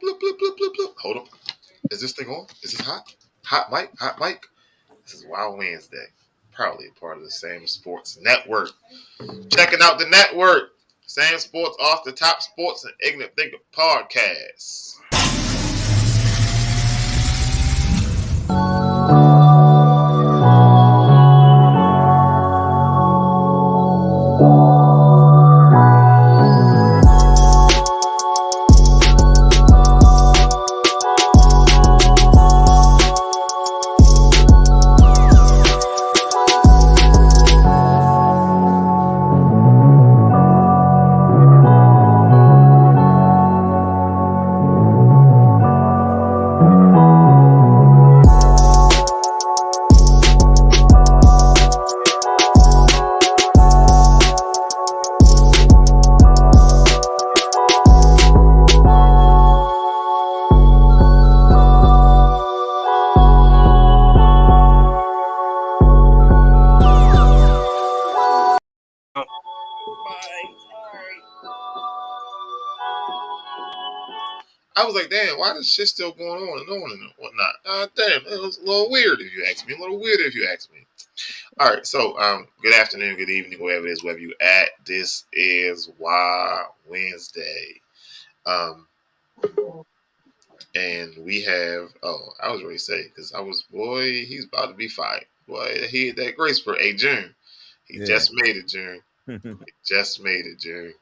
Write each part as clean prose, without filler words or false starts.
bloop, bloop, bloop, bloop, bloop. Hold on. Is this thing on? Is this hot? Hot mic? Hot mic? This is Wild Wednesday. Proudly a part of the SamzSportz Network. Checking out the network. SamzSportz, Off the Top Sports, and Ignorant Thinker Podcast. I was like, damn, why this shit still going on and whatnot? Damn, it was a little weird if you ask me. All right, so good afternoon, good evening, wherever it is, wherever you at. This is Wild Wednesday. And we have, I was ready to say, because he's about to be fired. Boy, he had that grace for June. He just made it, June. June.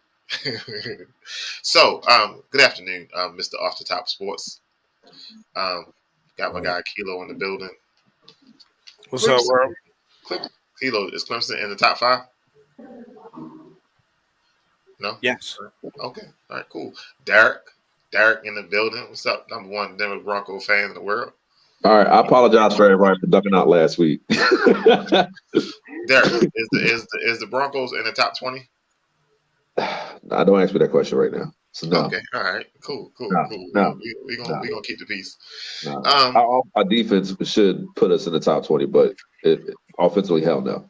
So, good afternoon, Mr. Off the Top Sports. Got my guy Kilo in the building. What's up, world? Kilo, is Clemson in the top 5? No? Yes. Okay. All right, cool. Derek in the building. What's up? Number 1 Denver Bronco fan in the world. All right, I apologize for everybody for ducking out last week. Derek, is the Broncos in the top 20? No, don't ask me that question right now. So no. Okay, all right, cool. No. We gonna keep the peace. No. Our defense should put us in the top 20, but offensively, hell no.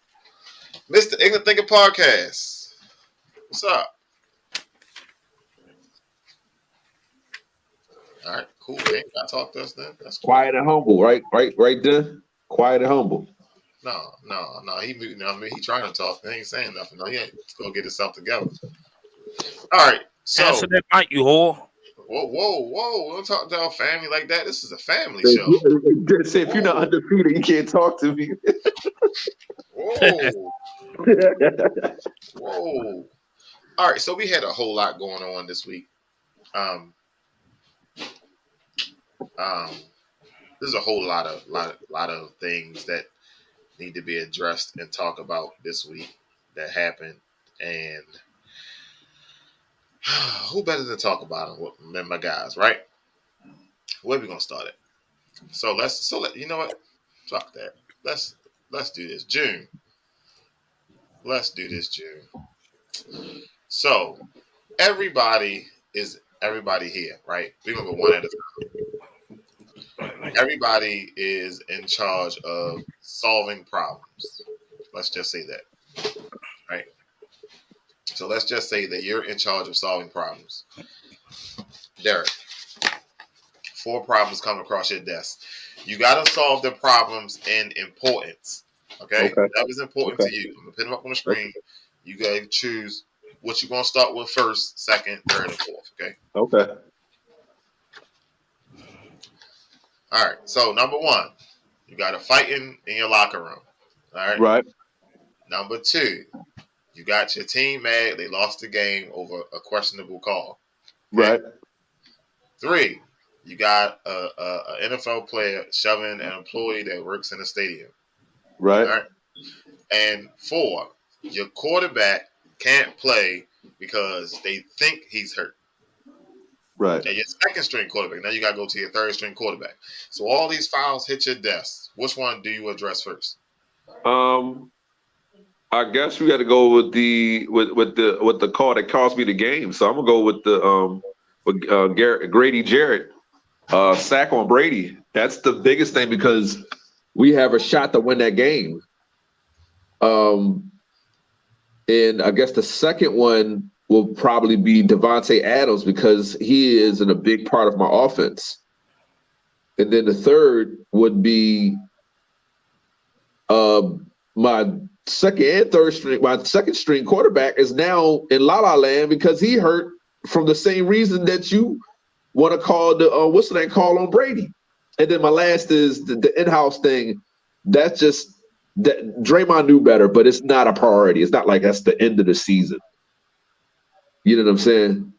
Mr. Ignorant Thinker Podcast. What's up? All right, cool. They ain't gotta talk to us then. That's cool. Quiet and humble, right there. Quiet and humble. No. He trying to talk. He ain't saying nothing. No, he ain't gonna get himself together. All right, so answer that mic, you whore. Whoa! Don't talk to our family like that. This is a family show. Say if you're not undefeated, you can't talk to me. Whoa! All right, so we had a whole lot going on this week. There's a whole lot of things that need to be addressed and talk about this week that happened, and who better to talk about them than my guys, right? Where we gonna start it? So you know what? Fuck that. Let's do this, June. Let's do this, June. So everybody here, right? We're gonna go one at a time. Everybody is in charge of solving problems. Let's just say that, right? So let's just say that you're in charge of solving problems. Derek, 4 problems come across your desk. You got to solve the problems in importance. Okay? That was important to you. I'm going to put them up on the screen. You got to choose what you're going to start with first, second, third, and fourth. Okay? Okay. All right. So number 1, you got a fighting in your locker room. All right? Right. Number 2, you got your team mad. They lost the game over a questionable call. Okay? Right. 3, you got a NFL player shoving an employee that works in a stadium. Right. All right. And 4, your quarterback can't play because they think he's hurt. Right. And your second string quarterback. Now you got to go to your third string quarterback. So all these files hit your desk. Which one do you address first? I guess we got to go with the call that cost me the game. So I'm gonna go with the Grady Jarrett sack on Brady. That's the biggest thing because we have a shot to win that game. And I guess the second one will probably be Devontae Adams because he is in a big part of my offense. And then the third would be my second and third string. My second string quarterback is now in La La Land because he hurt from the same reason that you want to call the what's the name call on Brady. And then my last is the in-house thing. That's just that Draymond knew better, but it's not a priority. It's not like that's the end of the season. You know what I'm saying?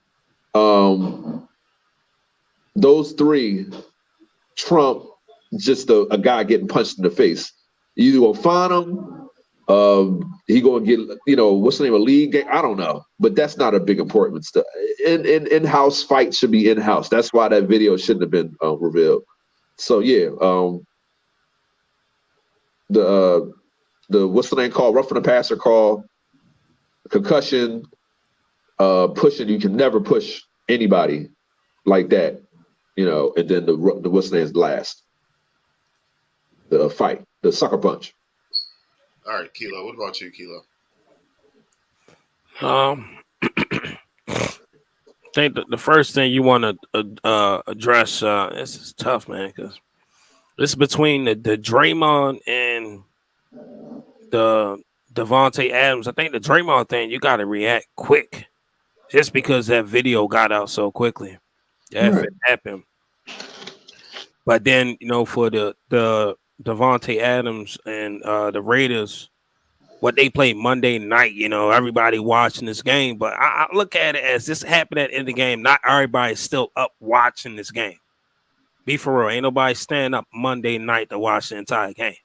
Those three trump just a guy getting punched in the face. You either gonna find him, he gonna get what's the name of league game? I don't know, but that's not a big important stuff. In-house fight should be in-house. That's why that video shouldn't have been revealed. So yeah, the what's the name called? Roughing the passer call, concussion, pushing. You can never push anybody like that, And then the what's the name's last, the fight, the sucker punch. All right, Kilo. What about you, Kilo? I think the first thing you want to address, this is tough, man, because this is between the Draymond and the Devontae Adams. I think the Draymond thing, you got to react quick, just because that video got out so quickly. Yeah, if it happened. But then, for the Devontae Adams and the Raiders, what they played Monday night, everybody watching this game. But I look at it as this happened at the end of the game. Not everybody's still up watching this game. Be for real. Ain't nobody stand up Monday night to watch the entire game.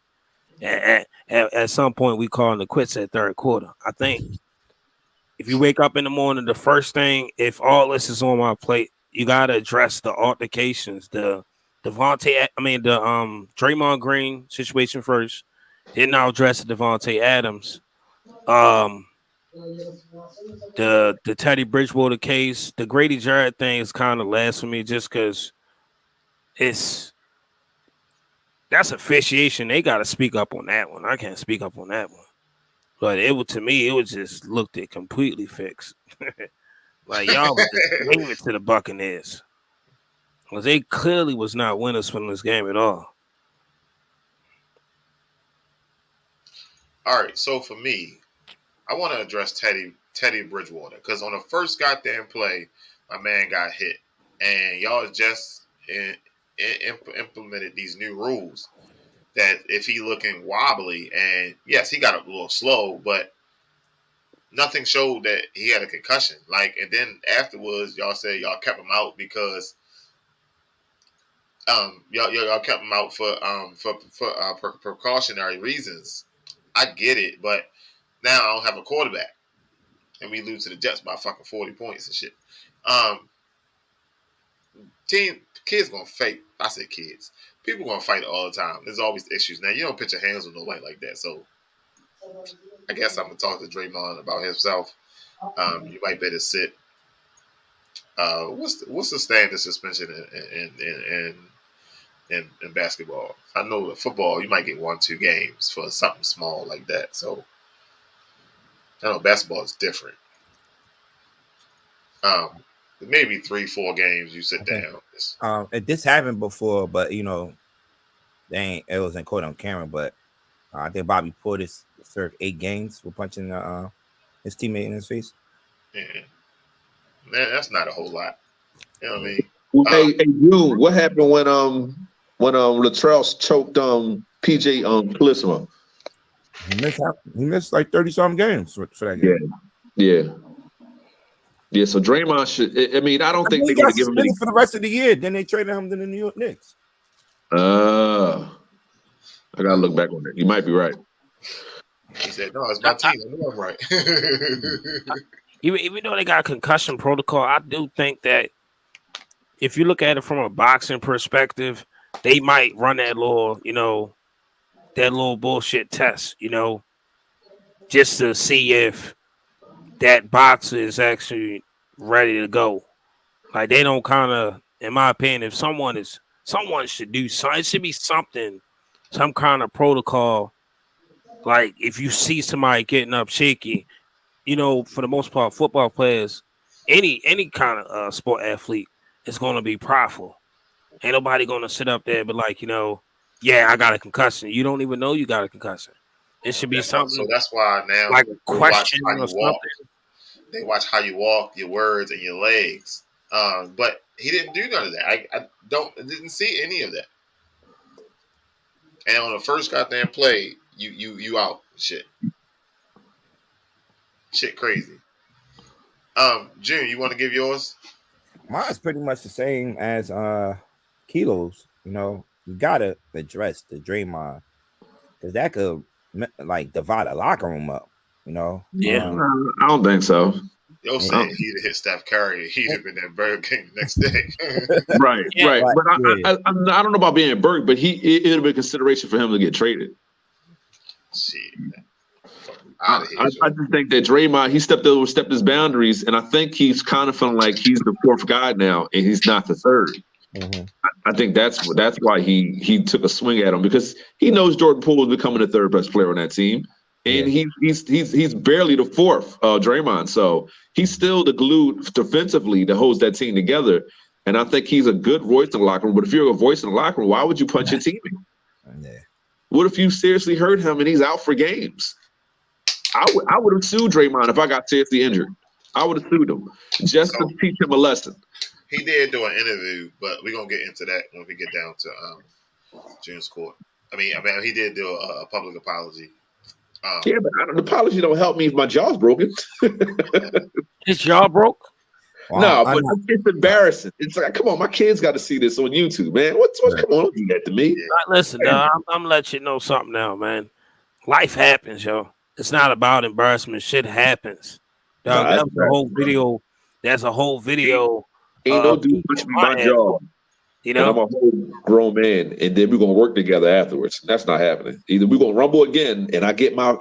At some point, we calling the quits at third quarter. I think if you wake up in the morning, the first thing, if all this is on my plate, you got to address the altercations, the Draymond Green situation first. Then I'll address the Devontae Adams. The Teddy Bridgewater case, the Grady Jarrett thing is kind of last for me just because that's officiation. They got to speak up on that one. I can't speak up on that one. But to me, it was just looked at completely fixed. Like y'all was just leave it to the Buccaneers. Because they clearly was not winners from this game at all. All right, so for me, I want to address Teddy Bridgewater because on the first goddamn play, my man got hit, and y'all just implemented these new rules that if he looking wobbly, and yes, he got a little slow, but nothing showed that he had a concussion. And then afterwards, y'all said y'all kept him out because y'all kept him out for precautionary reasons. I get it, but now I don't have a quarterback, and we lose to the Jets by fucking 40 points and shit. Kids gonna fight. I said kids. People gonna fight all the time. There's always issues. Now you don't put your hands with nobody like that, so I guess I'm gonna talk to Draymond about himself. You might better sit. What's the standard suspension in basketball? I know in football you might get 1-2 games for something small like that. So I know basketball is different. Maybe 3-4 games you sit down. This happened before, but it wasn't caught on camera. But I think Bobby Portis served 8 games for punching his teammate in his face. Yeah, man, that's not a whole lot. You know what I mean? Hey, dude, what happened when Latrell choked PJ Calissimo? He missed like 30-something games for that game. Yeah. So Draymond should. I mean, I don't think they're going to give him for the rest of the year. Then they traded him to the New York Knicks. I gotta look back on it. You might be right. He said, "No, it's my team. I know I'm right." Even though they got a concussion protocol, I do think that if you look at it from a boxing perspective, they might run that little bullshit test, just to see if that boxer is actually ready to go. Like they don't kind of, in my opinion, if someone should do something, it should be something, some kind of protocol. Like if you see somebody getting up shaky, for the most part, football players, any kind of sport athlete is going to be prideful. Ain't nobody going to sit up there and be like, yeah, I got a concussion. You don't even know you got a concussion. It should be something. So that's why now like a question watch how or you walk. something. They watch how you walk, your words, and your legs. But he didn't do none of that. I didn't see any of that. And on the first goddamn play, you out. Shit crazy. June, you want to give yours? Mine's pretty much the same as Kilo's. You gotta address the Draymond because that could like divide a locker room up. Yeah, I don't think so. Yo said he'd have hit Steph Curry. He'd have been at Burger King the next day. Right. But I don't know about being Burke, but it would have been consideration for him to get traded. Shit. I just think that Draymond, he stepped his boundaries, and I think he's kind of feeling like he's the fourth guy now, and he's not the third. Mm-hmm. I think that's why he took a swing at him, because he knows Jordan Poole is becoming the third best player on that team, and he's barely the fourth, Draymond. So he's still the glue defensively that holds that team together, and I think he's a good voice in the locker room. But if you're a voice in the locker room, why would you punch your teammate? Yeah. What if you seriously hurt him and he's out for games? I would have sued Draymond if I got seriously injured. I would have sued him just to teach him a lesson. He did do an interview, but we're gonna get into that when we get down to June's court. I mean, he did do a public apology. Yeah, but an apology don't help me if my jaw's broken. His jaw broke? Wow, no, but it's embarrassing. It's like, come on, my kids got to see this on YouTube, man. What's come on, don't do that to me. Listen, I'm gonna let you know something now, man. Life happens, yo. It's not about embarrassment. Shit happens. That's a whole video. There's a whole video. Ain't no dude pushing my jaw. I'm a whole grown man, and then we're gonna work together afterwards. That's not happening. Either we're gonna rumble again, and I get my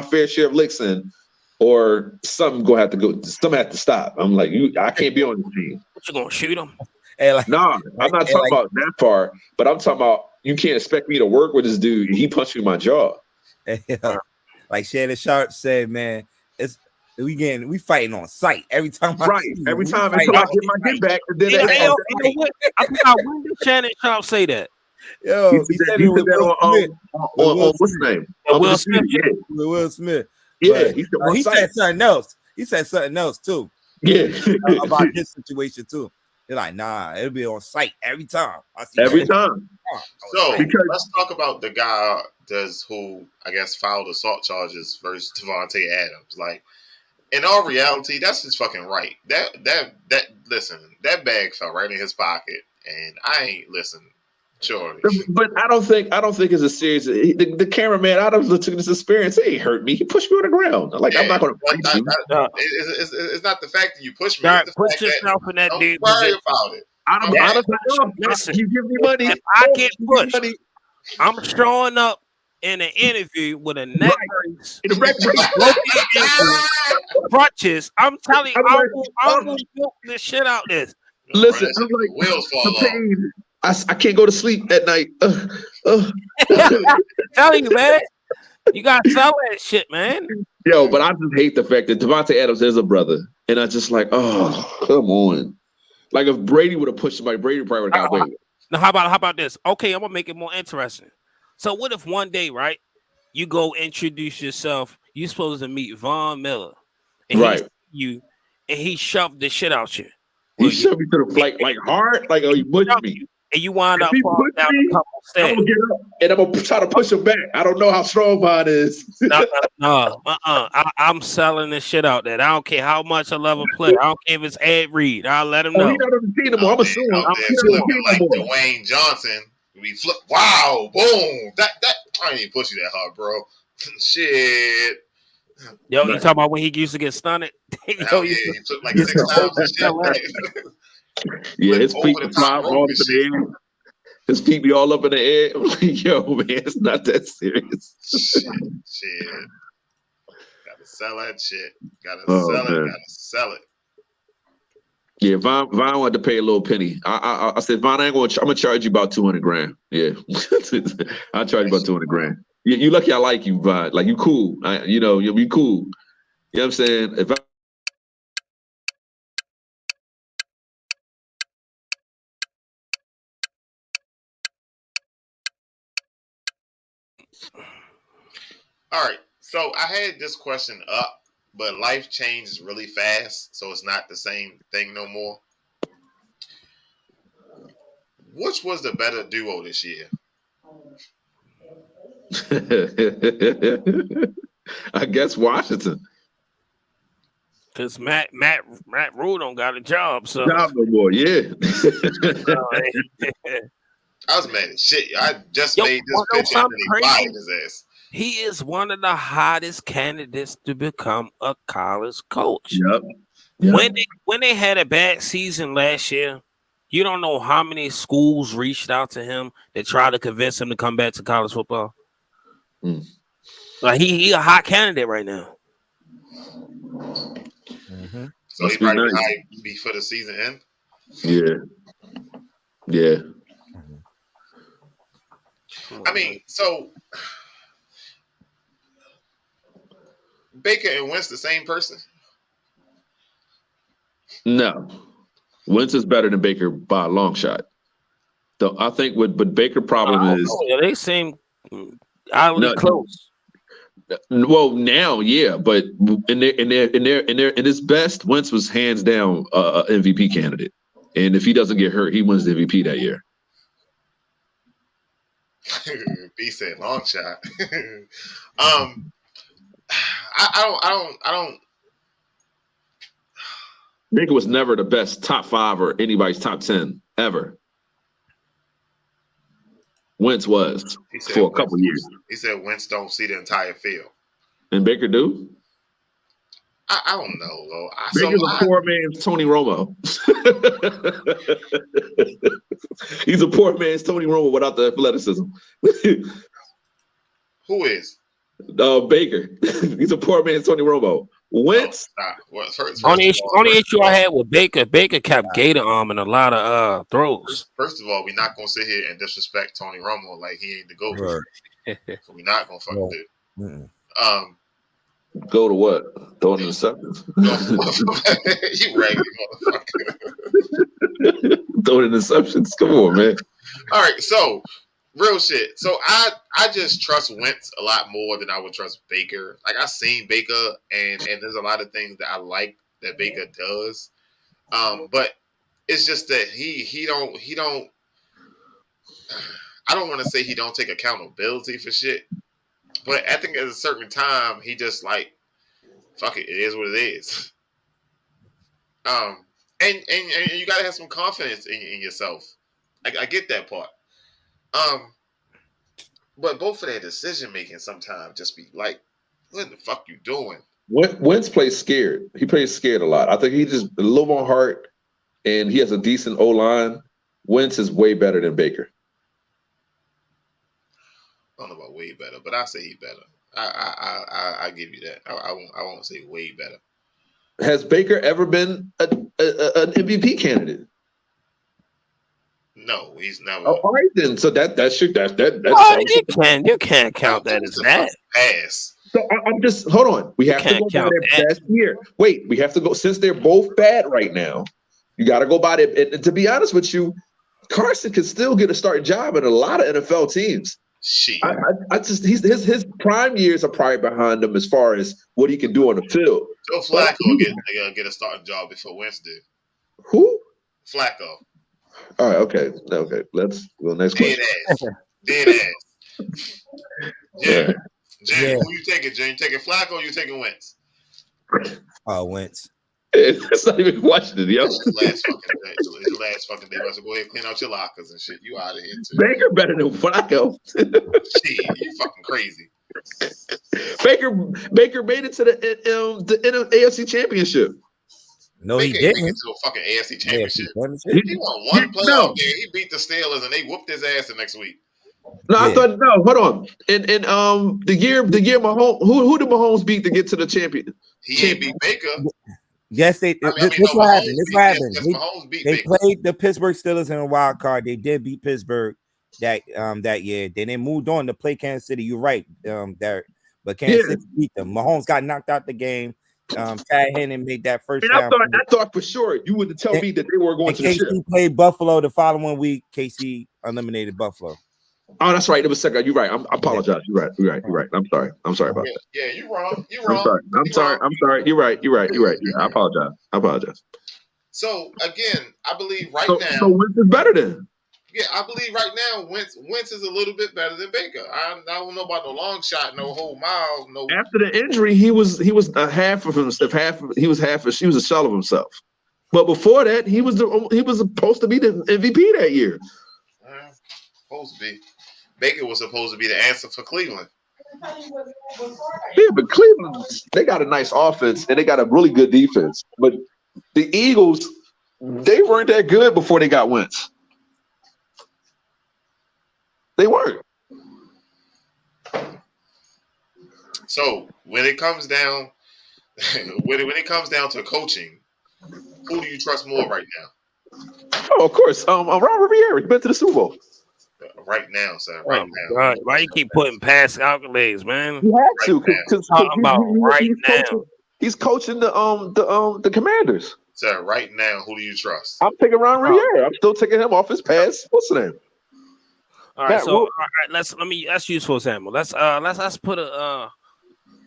fair share of licks in, or something gonna have to go. Something have to stop. I'm like, I can't be on this team. What, you gonna shoot him? No, I'm not talking about that far, but I'm talking about you can't expect me to work with this dude. He punched me in my jaw. Like Shannon Sharp said, man, we fighting on sight every time. Every time until I get my get back. And then I forgot, when did Shannon Sharp say that? Yo, he said it on what's his name? Will Smith. Will Smith. Yeah, he said something else. He said something else too. Yeah, about this situation too. They're like, nah, it'll be on sight every time. Every time. So let's talk about the guy who I guess filed assault charges versus Devontae Adams. Like, in all reality, that's just fucking right. Listen, that bag fell right in his pocket, and I ain't listen. Sure, but I don't think it's a serious. The cameraman, I don't took this experience. He ain't hurt me. He pushed me on the ground. Like, I'm not going to fight you. It's not the fact that you pushed me. Right, put yourself in that dude. Don't worry about it. Listen, you give me money. If I get pushed, I'm showing up in an interview with a neck brace, crutches. I'm telling you, I'm gonna milk this shit out this. Listen, I'm like, wheels fall off. I can't go to sleep at night. Telling you, man, you gotta sell that shit, man. Yo, but I just hate the fact that Devontae Adams is a brother, and I just like, oh, come on. Like, if Brady would have pushed somebody, Brady probably would have got away. Now, how about this? Okay, I'm gonna make it more interesting. So, what if one day, right, you go introduce yourself? You're supposed to meet Von Miller, and he shoved the shit out you. He shoved me to the flight like hard, like, oh, you pushed me. And you wind up falling down a couple steps. I'm gonna get up and I'm gonna try to push him back. I don't know how strong Von is. I'm selling this shit out there. I don't care how much I love a player. I don't care if it's Ed Reed. I'll let him know. He's not on the team anymore. I'm assuming. Like Dwayne Johnson. We flip. Wow, boom. That I ain't even push you that hard, bro. Shit. Yo, you talking about when he used to get stunned? He took like 6 times and shit. Yeah, his feet fly off the air. His feet be all up in the air. I'm like, yo, man, it's not that serious. Shit. Gotta sell that shit. Gotta sell it. Yeah, Von wanted to pay a little penny. I said, Von, I'm gonna charge you about $200,000. Yeah, I'll charge you about $200,000. You lucky I like you, Von. Like, you cool. You be cool. You know what I'm saying? If I All right. So I had this question up, but life changes really fast, so it's not the same thing no more. Which was the better duo this year? I guess Washington. Because Matt Rule don't got a job, so Job no more, yeah. I was mad as shit. I just Yo, made this wanna know pitch and something they crazy? fired his ass. he is one of the hottest candidates to become a college coach. Yep. When they had a bad season last year, you don't know how many schools reached out to him to try to convince him to come back to college football. Like he a hot candidate right now. Mm-hmm. So Must he be probably nice. hired before the season end. Yeah. I mean, so Baker and Wentz the same person? No. Wentz is better than Baker by a long shot. So I think what Baker problem is they seem oddly close. Well, now, yeah, but in his best, Wentz was hands down MVP candidate, and if he doesn't get hurt, he wins the MVP that year. B said long shot. I don't. Baker was never the best top 5 or anybody's top 10 ever. Wentz was for a couple years. He said Wentz don't see the entire field. And Baker do? I don't know, though. Baker's a poor man's Tony Romo. He's a poor man's Tony Romo without the athleticism. Who is? Baker. He's a poor man's Tony Romo. Wentz. Only issue I had with Baker kept Gator arm in a lot of throws. First of all, we're not gonna sit here and disrespect Tony Romo like he ain't the GOAT. Right. So we're not gonna fucking do it. Go to what? Throwing interceptions. You raggedy motherfucker. Throwing interceptions. Come on, man. All right, so real shit. So I just trust Wentz a lot more than I would trust Baker. Like I've seen Baker, and there's a lot of things that I like that Baker does. But it's just that he don't. I don't want to say he don't take accountability for shit, but I think at a certain time he just like, fuck it, it is what it is. And you gotta have some confidence in yourself. I get that part. But both of their decision making sometimes just be like, what the fuck you doing? Wentz plays scared. He plays scared a lot. I think he's just a little more heart, and he has a decent O-line. Wentz is way better than Baker. I don't know about way better, but I say he better. I give you that. I won't say way better. Has Baker ever been an MVP candidate? No, he's never. Oh, all right then. So that's you can't count that as that. Pass. So I'm just hold on. We have to go by their best year. Wait, we have to go since they're both bad right now. You got to go by it. And to be honest with you, Carson can still get a starting job in a lot of NFL teams. Shit. I just his prime years are probably behind him as far as what he can do on the field. Joe Flacco get a starting job before Wentz did. Who? Flacco. All right, okay. Let's go next question. Dead ass. Jim, who you taking, Jim? You taking Flacco or you taking Wentz? Wentz. It's not even questioning, yo. It's the last fucking day. Go ahead and clean out your lockers and shit. You out of here too. Baker better than Flacco. Shit, you fucking crazy. Baker made it to the AFC Championship. No, Baker he didn't. Made it to a fucking AFC Championship. He won one playoff game. He beat the Steelers and they whooped his ass the next week. No, I thought no. Hold on. In the year Mahomes, who did Mahomes beat to get to the champion? He ain't beat Baker. Yes, this what happened. This happened. They played the Pittsburgh Steelers in a wild card. They did beat Pittsburgh that year. Then they moved on to play Kansas City. You're right, Derek. But Kansas City beat them. Mahomes got knocked out the game. Tad Henning made that first And I round. thought for sure you wouldn't tell me that they were going and to the ship. KC played Buffalo the following week. KC eliminated Buffalo. Oh, that's right. It was second. You're right. I apologize. You're right. I'm sorry about that. Yeah, you're wrong. I'm sorry. You're right. I apologize. So again, I believe now. So Wentz is better than. Yeah, I believe right now Wentz is a little bit better than Baker. I don't know about no long shot, no whole mile, no. After the injury, he was a half of himself. He was a shell of himself. But before that, he was supposed to be the MVP that year. Supposed to be. Baker was supposed to be the answer for Cleveland. Yeah, but Cleveland, they got a nice offense and they got a really good defense. But the Eagles, they weren't that good before they got Wentz. They weren't. So when it comes down, when it comes down to coaching, who do you trust more right now? Oh, of course. Robert Riera, he been to the Super Bowl. Right now, sir. Right now. God, why you keep putting past accolades, man? You had to, because now. He's coaching the Commanders. Sir, right now, who do you trust? I'm taking Ron Riera. I'm still taking him off his pass. What's the name? All right, so let me that's useful example. Let's put a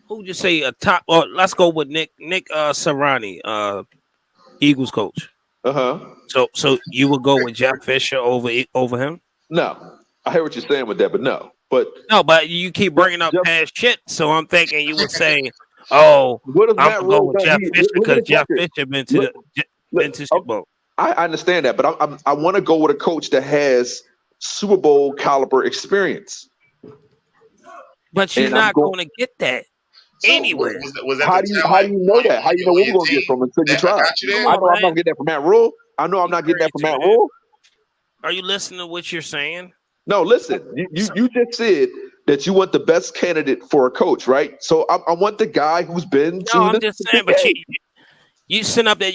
who would you say a top, or let's go with Nick Sirianni, Eagles coach. So you would go with Jeff Fisher over him? No. I hear what you're saying with that, but no. But you keep bringing up past shit, so I'm thinking you would say, "Oh, I'm gonna go with Jeff Fisher because Jeff Fisher been to Super Bowl." I understand that, but I want to go with a coach that has Super Bowl caliber experience. But you're not going to get that anywhere. Was that how do you know that? How do you know what we're going to get from until you try? I know I'm not getting that from Matt Rule. I know I'm not getting that from Matt Rule. Are you listening to what you're saying? No, listen. You just said that you want the best candidate for a coach, right? So I want the guy who's been. No, I'm just saying. But you sit up there.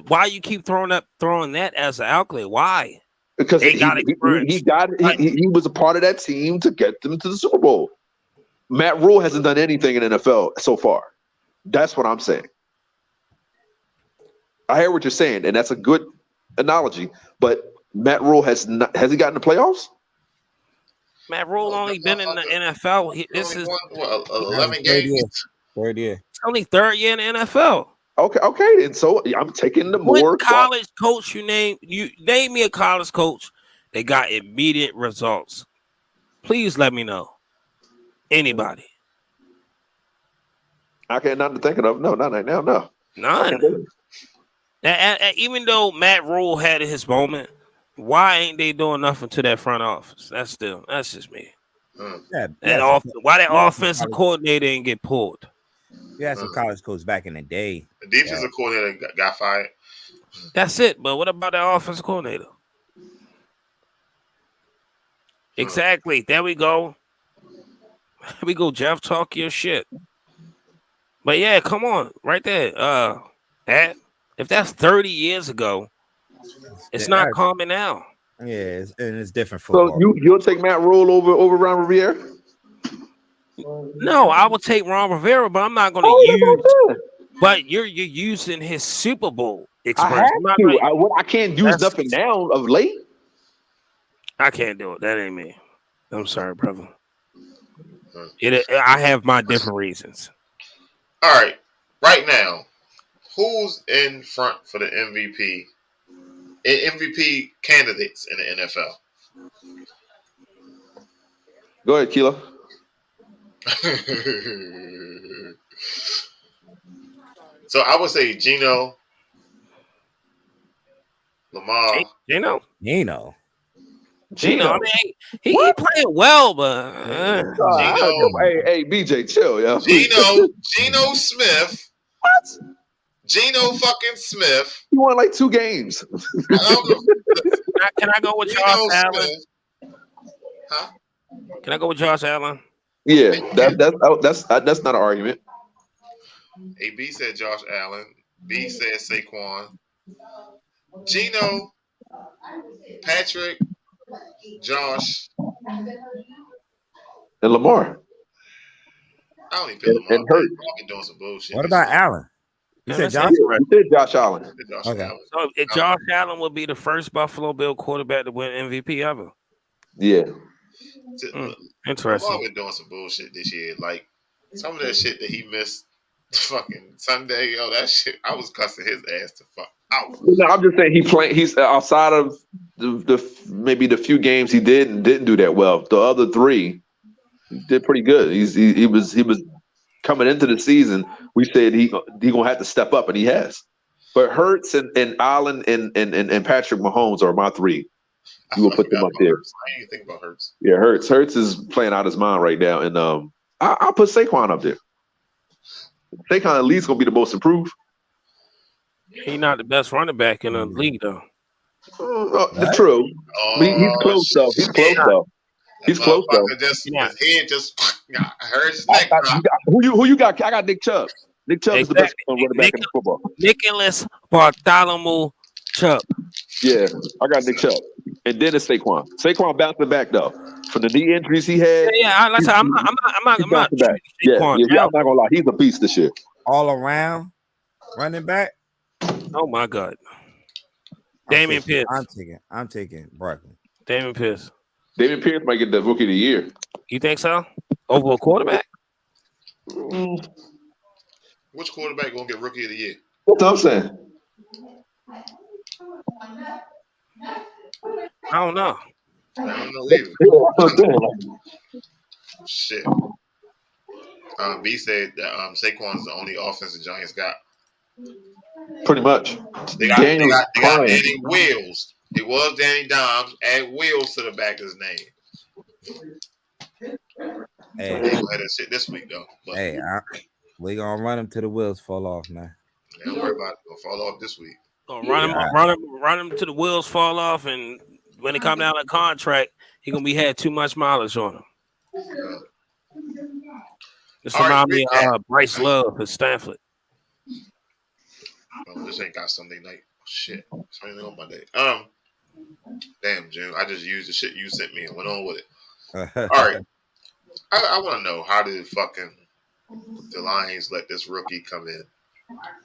Why you keep throwing that as an outlet? Why? Because he was a part of that team to get them to the Super Bowl. Matt Rule hasn't done anything in NFL so far. That's what I'm saying. I hear what you're saying, and that's a good analogy. But Matt Rule has he gotten the playoffs? Matt Rule only been in the NFL. This is 11 games. Third year. It's only third year in the NFL. Okay, then so I'm taking the more. What college coach you name me a college coach that got immediate results? Please let me know. Anybody? I can't not thinking of. No, not right now. No, none. Even though Matt Rule had his moment, why ain't they doing nothing to that front office? That's just me. Why that offensive coordinator didn't get pulled? You had some college coach back in the day. The defensive coordinator got fired. That's it. But what about that offensive coordinator? Exactly. There we go. Here we go, Jeff. Talk your shit. But yeah, come on, right there. If that's 30 years ago, it's not common now. Yeah, it's different football. So you'll take Matt Rule over Ron Rivera? No, I would take Ron Rivera, but I'm not going to use. But you're using his Super Bowl experience. I can't use nothing now of late. I can't do it. That ain't me. I'm sorry, brother. I have my different reasons. All right, right now, who's in front for the MVP? MVP candidates in the NFL. Go ahead, Kilo. So I would say Geno, Lamar. Geno. Geno. I mean, he playing well, but hey, BJ, chill, yo. Geno Smith. What? Geno fucking Smith. He won like 2 games. Can I go with Josh Allen? Huh? Can I go with Josh Allen? Yeah, that's not an argument. AB said Josh Allen. B said Saquon. Geno, Patrick, Josh, and Lamar. I don't even pick Lamar. And Hurt. Been doing some bullshit. What about Allen? You Man, said that's Josh? Yeah, interesting. you did Josh Allen. Josh Okay. Allen. So if Josh Allen would be the first Buffalo Bill quarterback to win MVP ever. Yeah. Lamar Interesting. been doing some bullshit this year. Like some of that shit that he missed fucking Sunday, yo, that shit. I was cussing his ass to fuck out. No, I'm just saying he's outside of the maybe the few games he did and didn't do that well. The other three, he did pretty good. He was coming into the season. We said he gonna have to step up, and he has. But Hurts and Allen and Patrick Mahomes are my three. I You will put forgot them up about there. Hurts. I didn't even think about Hurts. Yeah, Hurts. Hurts is playing out his mind right now, and I'll put Saquon up there. Saquon at least gonna be the most improved. He's not the best running back in the league, though. True. He's Oh, close though. He's close shit. though. That He's close though. motherfucker just Yeah. his head just I heard his neck drop. Who you got? I got Nick Chubb. Nick Chubb is the best running back in football. Nicholas Bartholomew Chubb. Yeah, I got Nick Chubb, and then it's Saquon. Saquon bouncing back though from the knee injuries he had. Yeah, I'm not bouncing back. Yeah, I'm not gonna lie. He's a beast this year. All around running back. Oh my God. Damian Pierce. I'm taking Barkley. Damian Pierce. Damian Pierce might get the rookie of the year. You think so? Over a quarterback? Which quarterback gonna get rookie of the year? That's what I'm saying. I don't know. I don't know either. That's what I'm saying. Shit. B said that Saquon's the only offense the Giants got. Pretty much. They got Danny Wheels. It was Danny Dimes. Add Wheels to the back of his name. Hey, they gonna have that shit this week though. But hey, we gonna run him till the wheels fall off, man. Don't worry about it. Gonna fall off this week. Run him to the wheels fall off, and when he come down the contract, he gonna be had too much mileage on him. This reminds me of Bryce Love at Stanford. Oh, this ain't got Sunday night. Oh, shit. Sunday night on Monday. Damn, June. I just used the shit you sent me and went on with it. All right. I want to know, how did the Lions let this rookie come in?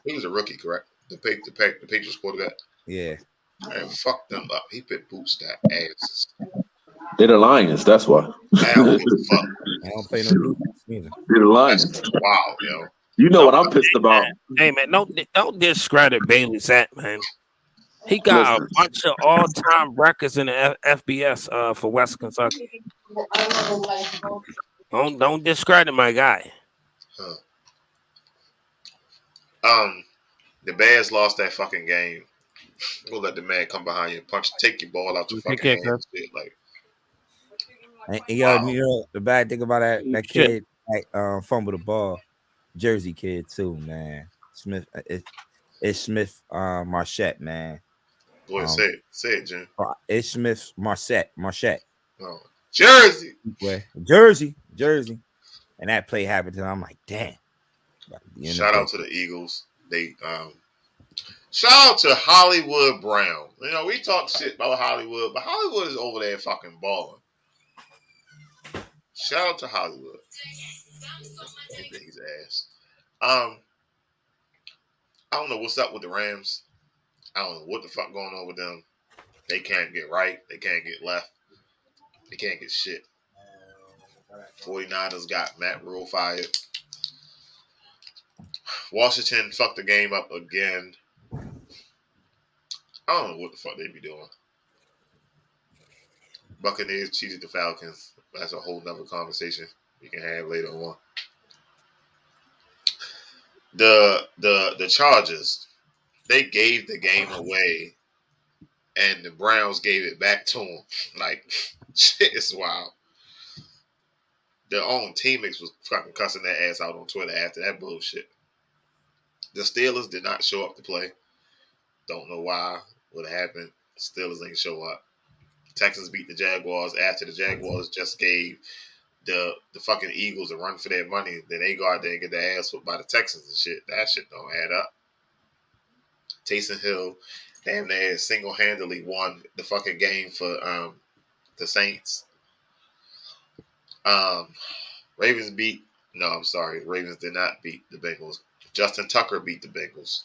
He was a rookie, correct? The Patriots quarterback. Yeah. And fuck them up. He put bootstrap asses. They're the Lions. That's why. I don't give a fuck. I don't play no defense either. They're the Lions. That's wild, yo. You know what I'm pissed about? Hey man, don't discredit Bailey Zapp, man. He got a bunch of all-time records in the FBS for West Kentucky. Don't discredit my guy. The Bears lost that fucking game. We'll let the man come behind you and take your ball out your fucking hands. Like, you know the bad thing about that kid fumbled the ball, Jersey kid too, man. Smith, it's Smith Marchette, man. Go ahead, say it, Jim. It's Smith Marchette. Oh, Jersey, and that play happened, and I'm like, damn. Shout out to the Eagles. They shout out to Hollywood Brown. You know, we talk shit about Hollywood, but Hollywood is over there fucking balling. Shout out to Hollywood. His ass. I don't know what's up with the Rams. I don't know what the fuck going on with them. They can't get right. They can't get left. They can't get shit. 49ers got Matt Rule fired. Washington fucked the game up again. I don't know what the fuck they be doing. Buccaneers cheated the Falcons. That's a whole nother conversation we can have later on. The Chargers, they gave the game away, and the Browns gave it back to them. Like, shit is wild. Their own teammates was fucking cussing their ass out on Twitter after that bullshit. The Steelers did not show up to play. Don't know why. What happened? Steelers ain't show up. Texans beat the Jaguars after the Jaguars just gave the fucking Eagles a run for their money. Then they go out there and get their ass whooped by the Texans and shit. That shit don't add up. Taysom Hill, damn near single-handedly won the fucking game for the Saints. Ravens did not beat the Bengals. Justin Tucker beat the Bengals.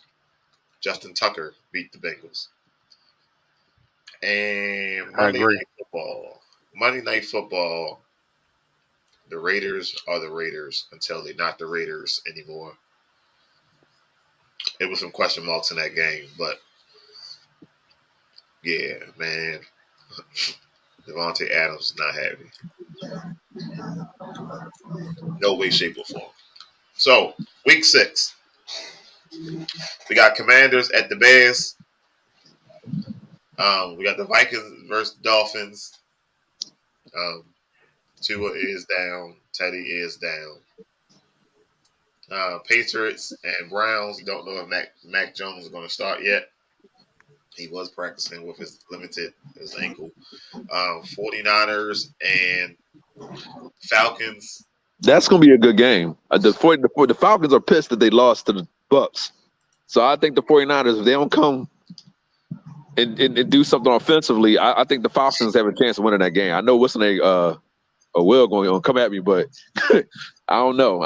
And Monday Night Football, the Raiders are the Raiders until they're not the Raiders anymore. It was some question marks in that game, but yeah, man. Devontae Adams is not happy. No way, shape, or form. So, week 6. We got Commanders at the Bears. We got the Vikings versus Dolphins. Tua is down. Teddy is down. Patriots and Browns. Don't know if Mac Jones is going to start yet. He was practicing with his ankle. 49ers and Falcons. That's going to be a good game. The Falcons are pissed that they lost to the Bucs. So I think the 49ers, if they don't come and do something offensively, I think the Falcons have a chance of winning that game. I know Will going to come at me, but I don't know.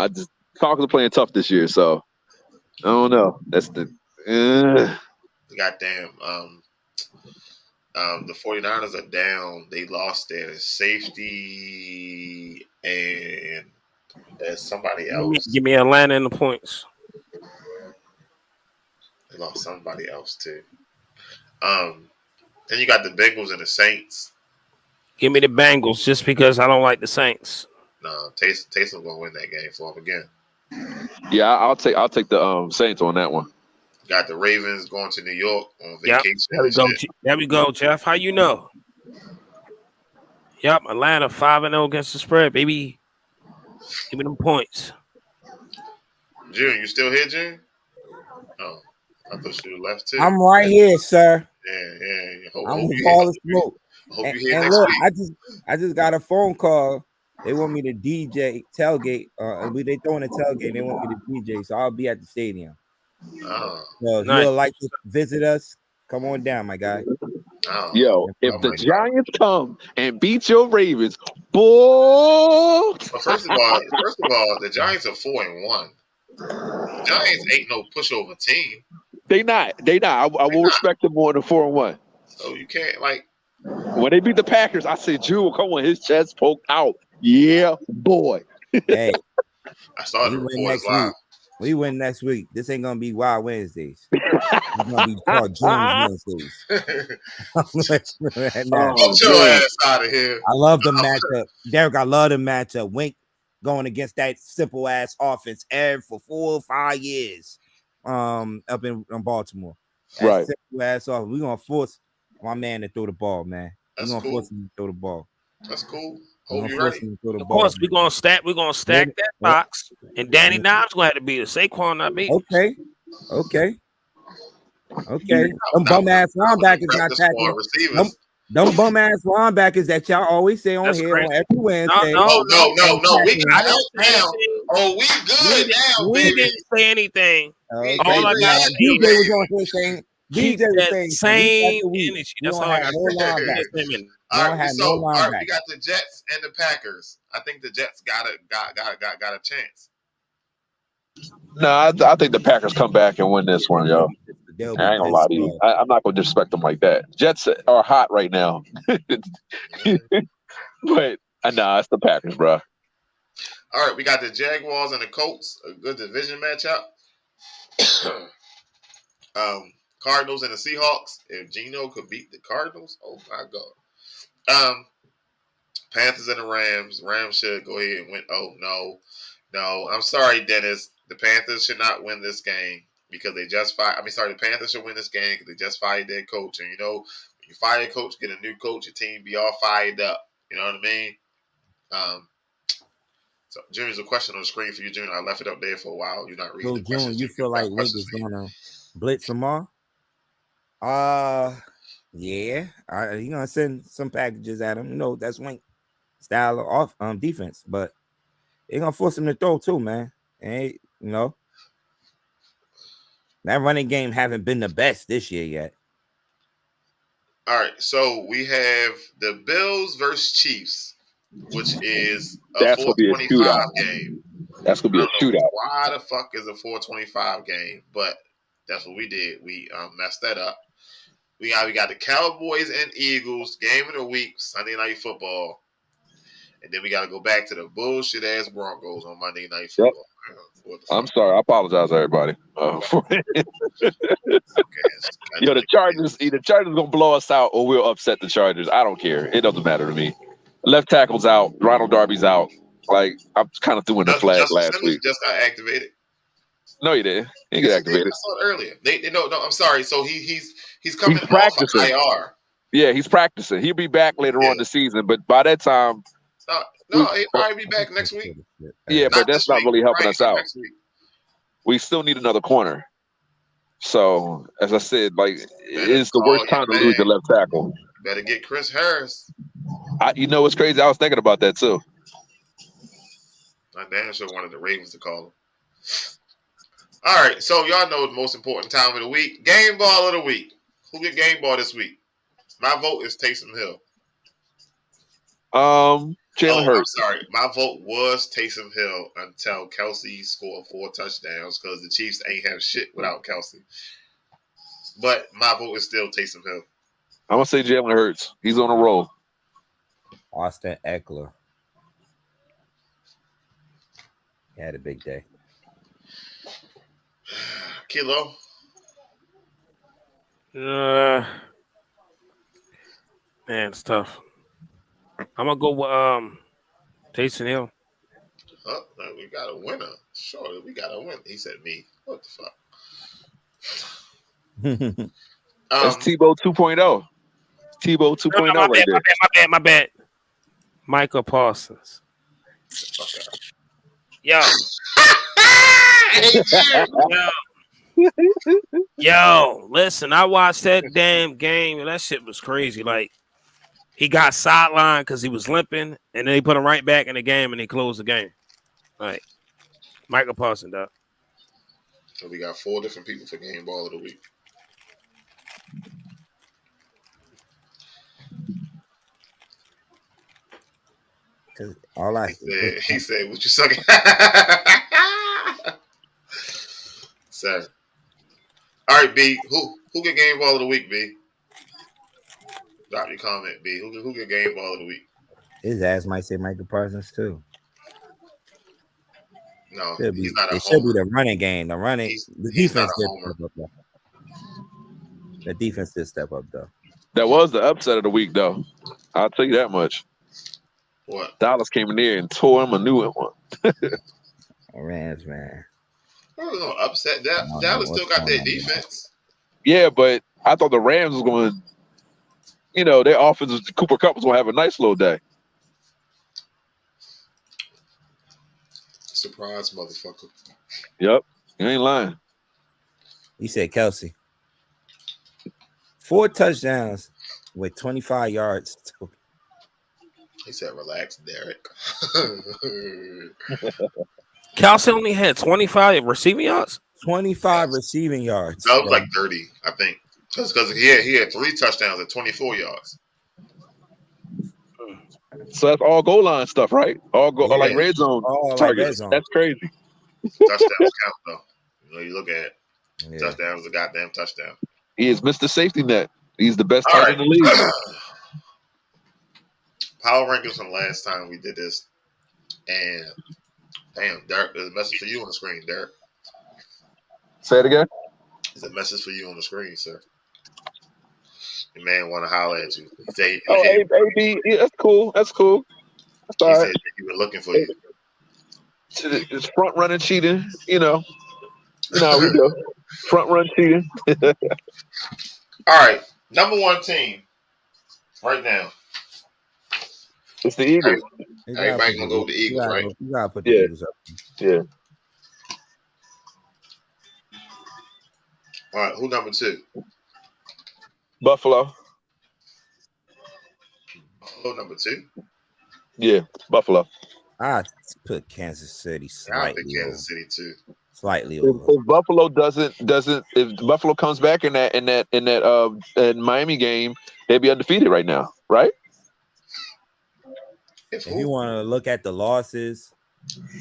Falcons are playing tough this year, so I don't know. That's the goddamn. The 49ers are down. They lost their safety and there's somebody else. Give me Atlanta in the points. They lost somebody else too. Then you got the Bengals and the Saints. Give me the Bengals just because I don't like the Saints. No, Taysom gonna win that game for him again. Yeah, I'll take the Saints on that one. Got the Ravens going to New York on vacation. Yep. There we go, Jeff. How you know? Yep, Atlanta 5-0 against the spread, baby. Give me them points. June, you still here, June? Oh, I thought you left too. I'm right here, sir. Yeah. I'm with all the smoke. Hope you here and next look, week. I just got a phone call. They want me to DJ tailgate. They throwing a tailgate. They want me to DJ, so I'll be at the stadium. So if you'd like to visit us, come on down, my guy. Yo, if the Giants come and beat your Ravens, boy. Well, first of all, the Giants are 4-1. The Giants ain't no pushover team. They not. I will respect them more than 4-1. So you can't when they beat the Packers, I said, Drew, come on, his chest poked out. Yeah, boy. Hey, I saw the reports live. We win next week. This ain't gonna be Wild Wednesdays. It's gonna be called Jones Wednesdays. Get your ass out of here. I love the matchup, Derek. I love the matchup. Wink going against that simple ass offense for 4 or 5 years. Up in Baltimore. Right. Simple ass off. We're gonna force my man to throw the ball, man. We're gonna force him to throw the ball. That's cool. Of course, we're gonna stack that box, and Danny Dimes gonna have to be the Saquon, not me. Okay. Them bum ass linebackers not tackling. Them bum ass linebackers that y'all always say on here on every Wednesday. No. We got us down. Oh, we good now, we baby. didn't say anything. Okay. All I got DJ was on here saying. Keep that same energy. That's all I got. All right, we got the Jets and the Packers. I think the Jets got a chance. No, I think the Packers come back and win this one, yo. I ain't gonna lie to you. I'm not gonna disrespect them like that. Jets are hot right now, but it's the Packers, bro. All right, we got the Jaguars and the Colts, a good division matchup. Cardinals and the Seahawks. If Geno could beat the Cardinals, oh my God. Panthers and the Rams. Rams should go ahead and win. Oh no. I'm sorry, Dennis. The Panthers should not win this game because they just fired. The Panthers should win this game because they just fired their coach. And when you fire a coach, get a new coach, your team be all fired up. You know what I mean? So Junior's a question on the screen for you, Junior. I left it up there for a while. You're not reading the questions. Junior, you feel like Wink is gonna blitz tomorrow? Yeah. You're gonna send some packages at him. That's Wink style of defense, but they're gonna force him to throw too, man. And that running game haven't been the best this year yet. All right, so we have the Bills versus Chiefs, which is a 425 game. That's gonna be a shootout. Why the fuck is a 425 game? But that's what we did. We messed that up. We got the Cowboys and Eagles game of the week, Sunday Night Football, and then we got to go back to the bullshit ass Broncos on Monday Night Football. Yep. I'm sorry. I apologize, everybody. The Chargers gonna blow us out, or we'll upset the Chargers. I don't care. It doesn't matter to me. Left tackle's out. Ronald Darby's out. Like, I'm kind of doing the flag last week. Just got activated. No, he didn't. He got activated. I saw it earlier. No. I'm sorry. So he's coming practicing. off of IR. Yeah, he's practicing. He'll be back later on the season, but by that time, he'll probably be back next week. Yeah, but that's not really helping us out. We still need another corner. So, as I said, like, it's the worst time to lose the left tackle. Better get Chris Harris. You know what's crazy? I was thinking about that too. I damn sure wanted the Ravens to call him. All right, so y'all know the most important time of the week. Game ball of the week. Who get game ball this week? My vote is Taysom Hill. Jalen Hurts. I'm sorry. My vote was Taysom Hill until Kelsey scored 4 touchdowns because the Chiefs ain't have shit without Kelsey. But my vote is still Taysom Hill. I'm going to say Jalen Hurts. He's on a roll. Austin Eckler. He had a big day. Kilo. Man, it's tough. I'm gonna go with Taysom Hill. Oh, we got a winner. Sure, we got a winner. He said me. What the fuck? That's Tebow 2.0. Tebow 2.0 right there. My bad. Michael Parsons. Yo. Yo, listen, I watched that damn game, and that shit was crazy. Like, he got sidelined because he was limping, and then they put him right back in the game, and they closed the game. Like, Michael Parsons, dog. So we got 4 different people for game ball of the week. He said, "What you sucking?" Sir. All right, B. Who get game ball of the week, B? Drop your comment, B. Who get game ball of the week? His ass might say Michael Parsons too. No, he's not a It should be the running game. The defense did step up though. The defense did step up though. That was the upset of the week, though. I'll tell you that much. What? Dallas came in there and tore him a new one. Rams, man. I was gonna upset that. Dallas still got their defense. Yeah, but I thought the Rams was going. You know, their offense, Cooper Kupp was going to have a nice little day. Surprise, motherfucker. Yep, you ain't lying. He said Kelsey. 4 touchdowns with 25 yards. He said, "Relax, Derek." Kelsey only had 25 receiving yards. 25 receiving yards. That was like 30, I think. Because he had 3 touchdowns at 24 yards. So that's all goal line stuff, right? Like red zone targets. That's crazy. Touchdowns count, though. You know, you look at it. Yeah. Touchdown was a goddamn touchdown. He is Mr. Safety Net. He's the best tight in the league. Power rankings from last time we did this. And, damn, Derek, there's a message for you on the screen, Derek. Say it again. There's a message for you on the screen, sir. The man want to holler at you. He said, hey, baby. Yeah, that's cool. That's all right. Said he was looking for you. It's front running cheating, you know. You know how we do. Front run cheating. All right. Number 1 team right now. It's the Eagles. Everybody going to go with the Eagles, right? You got to put the Eagles up. Yeah. All right. Who number 2? Buffalo. Buffalo number 2? Yeah, Buffalo. I put Kansas City slightly. I pick Kansas City too. Slightly over. If Buffalo doesn't, if Buffalo comes back in that Miami game, they'd be undefeated right now, right? If you want to look at the losses,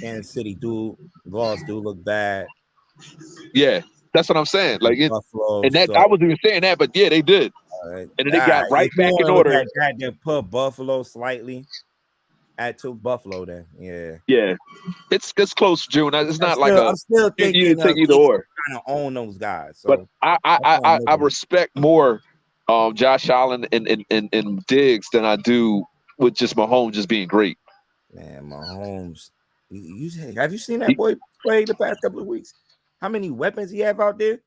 Kansas City laws do look bad. Yeah, that's what I'm saying. Like it, Buffalo, and that so, I wasn't even saying that, but yeah, they did. And then they got right back in order. They put Buffalo slightly to Buffalo. Then yeah, it's close, June. It's not I'm still thinking you take either or. Trying to own those guys. So but I respect more Josh Allen and Diggs than I do with just Mahomes just being great. Man, Mahomes, have you seen that boy play the past couple of weeks? How many weapons he have out there?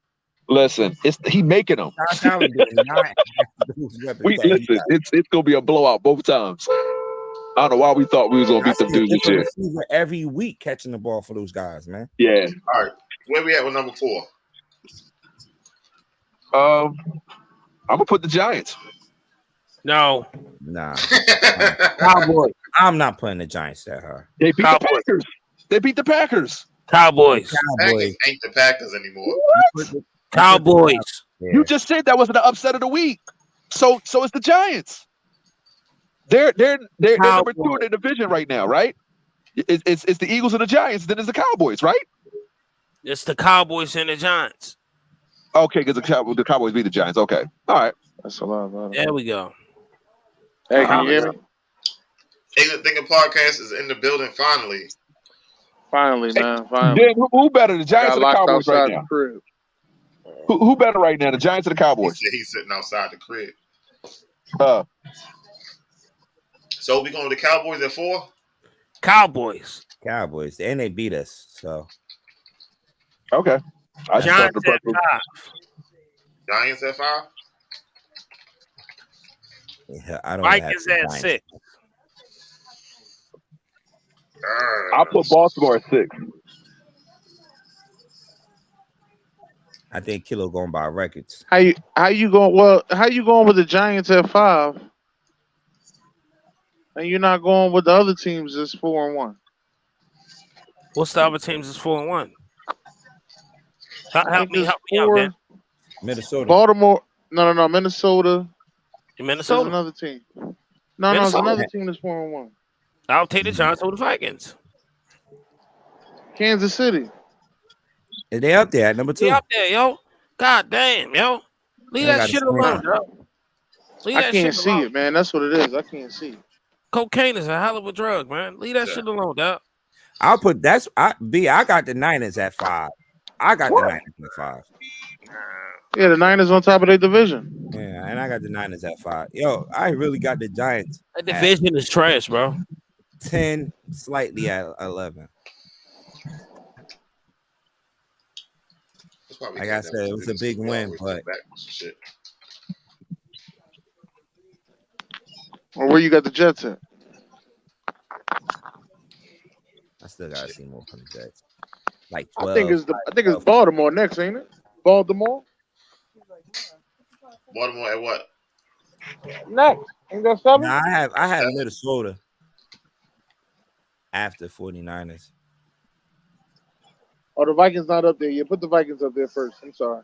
Listen, he making them. Listen, it's gonna be a blowout both times. I don't know why we thought we was gonna beat them dudes this year. Every week catching the ball for those guys, man. Yeah. All right, where we at with number 4? I'm gonna put the Giants. No. Nah. Cowboys. I'm not putting the Giants at her. They beat the Packers. They beat the Packers. Cowboys. Packers ain't the Packers anymore. What? Cowboys. Yeah. You just said that wasn't the upset of the week. So it's the Giants. They're number 2 in the division right now, right? It's the Eagles and the Giants, then it's the Cowboys, right? It's the Cowboys and the Giants. Okay, because the Cowboys beat the Giants. Okay. All right. That's a lot. There we go. Hey, can you hear me? Ignorant Thinking Podcast is in the building finally. Finally, man. Finally. Then who better, the Giants or the Cowboys right now? Crib. Who better right now, the Giants or the Cowboys? He's sitting outside the crib. So we going to the Cowboys at 4? Cowboys, and they beat us. So okay. Giants at 5. Giants at 5. Yeah, I don't. Vikings at 6. I'll put Baltimore at 6. I think Kilo going by records. How you going? Well, how you going with the Giants at 5? And you're not going with the other teams that's 4-1. What's the other teams that's 4-1? Help me out, man. Minnesota, Baltimore. No. Minnesota. Minnesota. There's another team. No, it's another team that's 4-1. I'll take the Giants over the Vikings. Kansas City. Is they up there at number 2? They up there, yo. God damn, yo. Leave that shit alone, yo. I can't see it, man. That's what it is. I can't see it. Cocaine is a hell of a drug, man. Leave that shit alone, dog. I'll put I got the Niners at 5. I got the Niners at 5. Yeah, the Niners on top of their division. Yeah, and I got the Niners at 5. Yo, I really got the Giants. That division is trash, bro. 10, slightly at 11. Like I said, it was a big win, but or where you got the Jets at? I still gotta see more from the Jets. Like 12, I think it's Baltimore next, ain't it? Baltimore at what? next. Ain't that 7? Nah, I have Minnesota after 49ers. Oh, the Vikings not up there yet. Put the Vikings up there first. I'm sorry.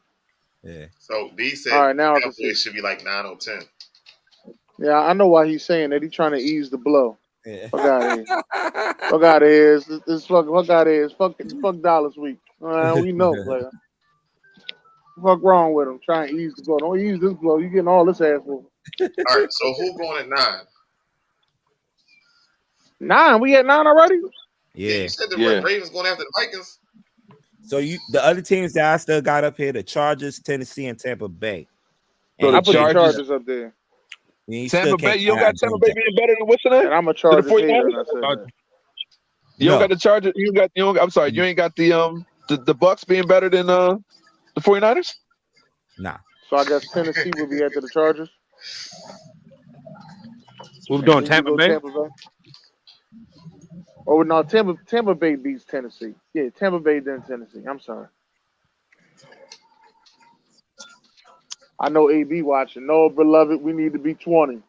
Yeah. So B said all right, now Cowboys should be like 9 or 10. Yeah, I know why he's saying that. He's trying to ease the blow. Yeah. Fuck out of here. Fuck out of here. This fuck out of here. Fuck Dallas week. We know, player. Fuck wrong with him? Trying to ease the blow. Don't ease this blow. You getting all this ass for. All right, so who going at 9? 9? We at 9 already? Yeah. You said the Ravens going after the Vikings. So the other teams that I still got up here, the Chargers, Tennessee, and Tampa Bay. So I put the Chargers up there. Tampa Bay, you don't got Tampa Bay being better than what's the name? And I'm a Chargers hater. You don't got the Chargers. I'm sorry. You ain't got the Bucks being better than the 49ers? Nah. So I guess Tennessee will be after the Chargers. We're doing Tampa Bay. Oh no, Tampa Bay beats Tennessee. Yeah, Tampa Bay then Tennessee. I'm sorry. I know AB watching. No, beloved, we need to be 20.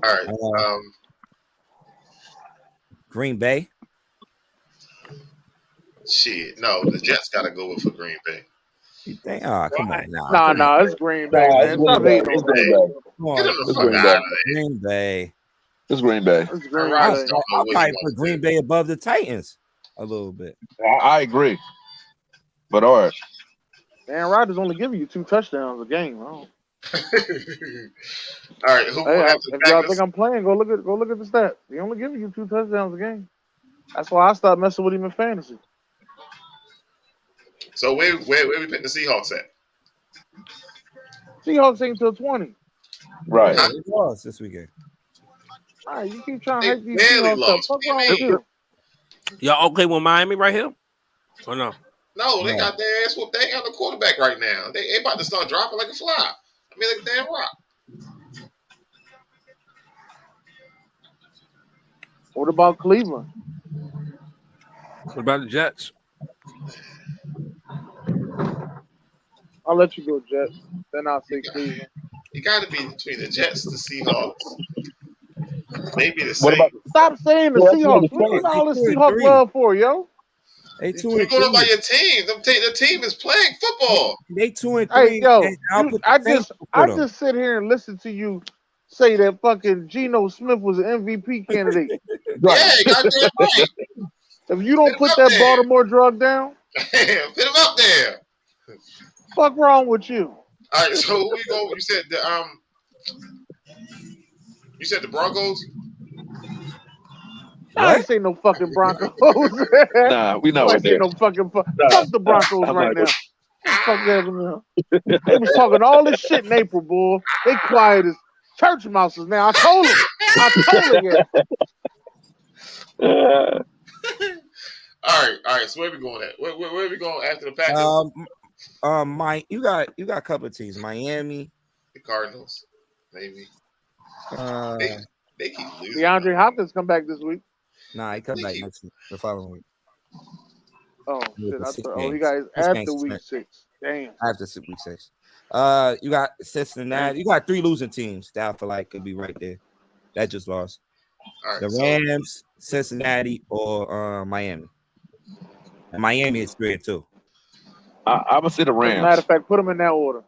All right. Green Bay. Shit, no, the Jets got to go with for Green Bay. You think? Oh, come on now. Nah, it's Green Bay, man. Stop hating on Bay. Come on, Green Bay. It's Green Bay. It's Green Rodgers Bay. don't know I'll what he probably wants put to Green do. Bay above the Titans a little bit. I agree. But all right. Aaron Rodgers only giving you 2 touchdowns a game. All right, who Hey, going after the if y'all Packers? think I'm playing, go look at the stats. He only giving you 2 touchdowns a game. That's why I stopped messing with him in fantasy. So where we putting the Seahawks at? Seahawks ain't till 20. Right. Yeah, they lost this weekend. All right, you keep trying to They hype these barely Seahawks up. lost. Fuck What wrong do with you you? Y'all okay with Miami right here? Or no? No, they No. got their ass whooped. They ain't got no quarterback right now. They about to start dropping like a fly. I mean, like a damn rock. What about Cleveland? What about the Jets? I'll let you go, Jets. Then I'll say Cleveland. It got to be between the Jets, the Seahawks, maybe the What about Saints. Stop saying the Well, Seahawks. that's What all this They 2-3. Seahawk love for, yo? They We're 2-3. going by your team. The team is playing football. They 2-3. Hey, yo, and I'll you, put the I Saints just before them. sit here and listen to you say that fucking Geno Smith was an MVP candidate. Yeah, goddamn right. If you don't Put him put up that there. Baltimore drug down, Damn, put him up there. fuck wrong with you? All right, so who we go? You said the Broncos. I ain't say no fucking Broncos. Nah, we not I with ain't say that. no fucking fuck the Broncos I'm right not now. Fuck that now. They was talking all this shit in April, boy. They quiet as church mouses now. I told them, yeah. All right. So where we going at? Where we going after the Packers? You got a couple of teams. Miami. The Cardinals, maybe. They keep losing. DeAndre Hopkins come back this week. Nah, he come back next week, the following week. Oh Yeah, shit! the 6 He games. guys 6 after games week suspended. 6. Damn. After week 6. You got Cincinnati. You got 3 losing teams that I feel like could be right there. That just lost. All right, The so Rams, Cincinnati, or Miami. And Miami is 3-2. I'm gonna say the As a Rams. matter of fact, put them in that order.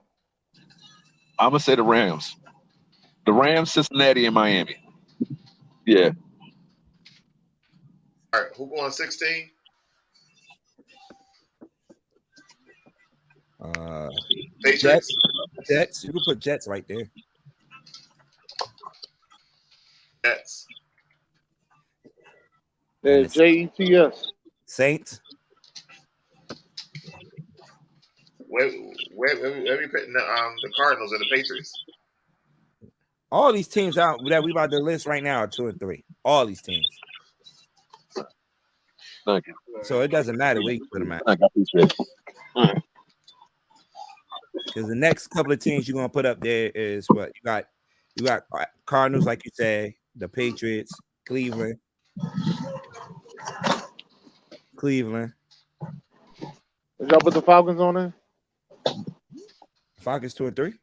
I'm gonna say the Rams. The Rams, Cincinnati, and Miami. Yeah. all right, who going 16? Patriots. Jets. You can put Jets right there. Jets. There's JETS. Saints. Where we putting the Cardinals and the Patriots? All these teams out that we about to list right now are 2 and 3. All these teams. Thank you. So it doesn't matter where you put them at. I appreciate it. Because the next couple of teams you're gonna put up there is what you got Cardinals, like you said, the Patriots, Cleveland. Did y'all put the Falcons on there? Falcons 2 and 3.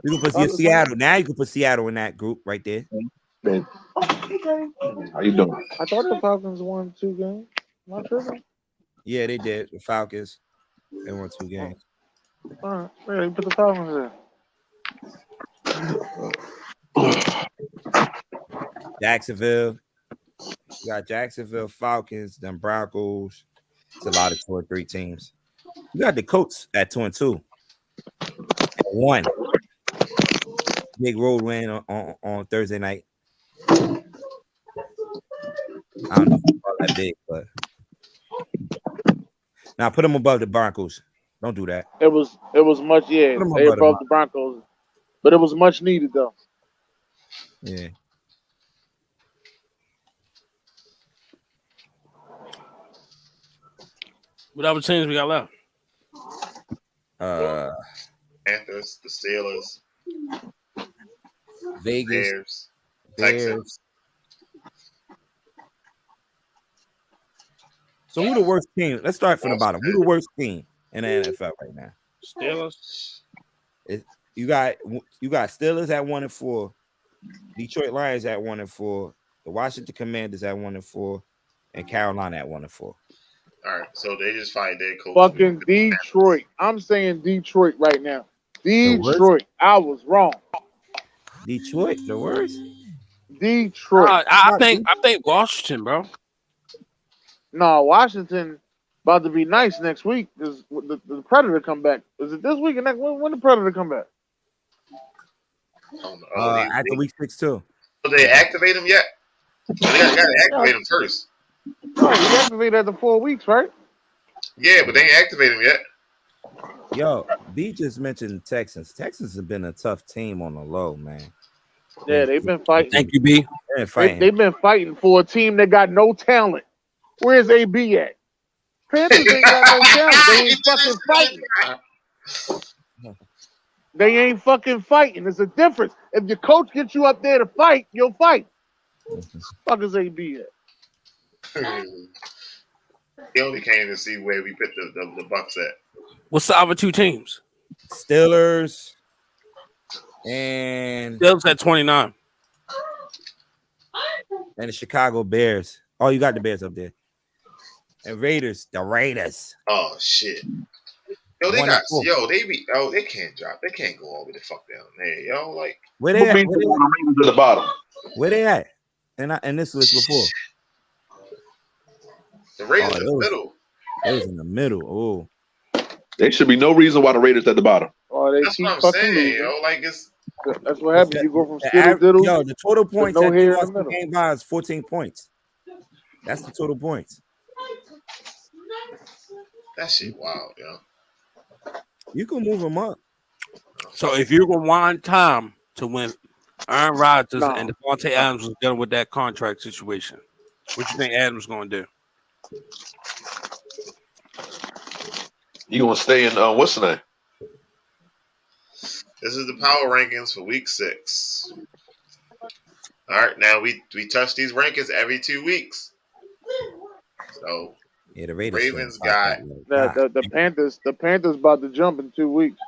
You can put Seattle. Now you can put Seattle in that group right there. How you doing? I thought the Falcons won 2 games. Am I tripping? Yeah, they did. The Falcons. They won 2 games. All right, yeah, you put the Falcons there. Jacksonville. You got Jacksonville, Falcons, then Broncos. It's a lot of 2 and 3 teams. You got the Colts at 2 and 2. 1. Big road win on Thursday night. I don't know if it's all that big, but now put them above the Broncos. Don't do that. It was much, yeah. Put 'em They above above the Broncos, but it was much needed though. Yeah. What other teams we got left? Panthers, the Steelers, Vegas, Bears, Bears. Texans. So who the worst team? Let's start from the bottom. Who the worst team in the NFL right now? Steelers. You got Steelers at 1 and 4, Detroit Lions at 1 and 4, the Washington Commanders at 1 and 4, and Carolina at 1 and 4. All right, so they just fired their coach. Fucking Detroit. I'm saying Detroit right now. Detroit. I was wrong. Detroit, the worst. Detroit. I think Washington, bro. No, Washington about to be nice next week because the Predator come back. Is it this week or next? When the Predator come back? After week 6 too. Did they activate him yet? They got to activate him first. No, he activated after 4 weeks, right? Yeah, but they ain't activate him yet. Yo, B just mentioned Texans. Texans have been a tough team on the low, man. Yeah, they've been fighting. Thank you, B. They've been fighting for a team that got no talent. Where's AB at? Panthers ain't got no talent. They ain't fucking fighting. They ain't fucking fighting. There's a difference. If your coach gets you up there to fight, you'll fight. Fuck is AB at? He only came to see where we put the Bucks at. What's the other two teams? Steelers and Steelers at 29. And the Chicago Bears. Oh, you got the Bears up there. And Raiders. The Raiders. Oh shit. Yo, they can't drop. They can't go all the way the fuck down there, yo. Like where they at? At the bottom. Where they at? And this was before. The Raiders in the middle. They was in the middle. Oh. There should be no reason why the Raiders at the bottom. Oh, they That's keep what I'm fucking saying, losing. yo. Like it's That's what happens. You go from skittle diddle. Yo, the total points no that they hair in lost the the middle. game by is 14 points. That's the total points. that shit wild, yo. You can move them up. So if you rewind time to when Aaron Rodgers and Devontae Adams was dealing with that contract situation, what you think Adams going to do? You gonna stay in what's the name? This is the power rankings for week 6. All right, now we touch these rankings every 2 weeks. So yeah, the Ravens got the Panthers about to jump in 2 weeks.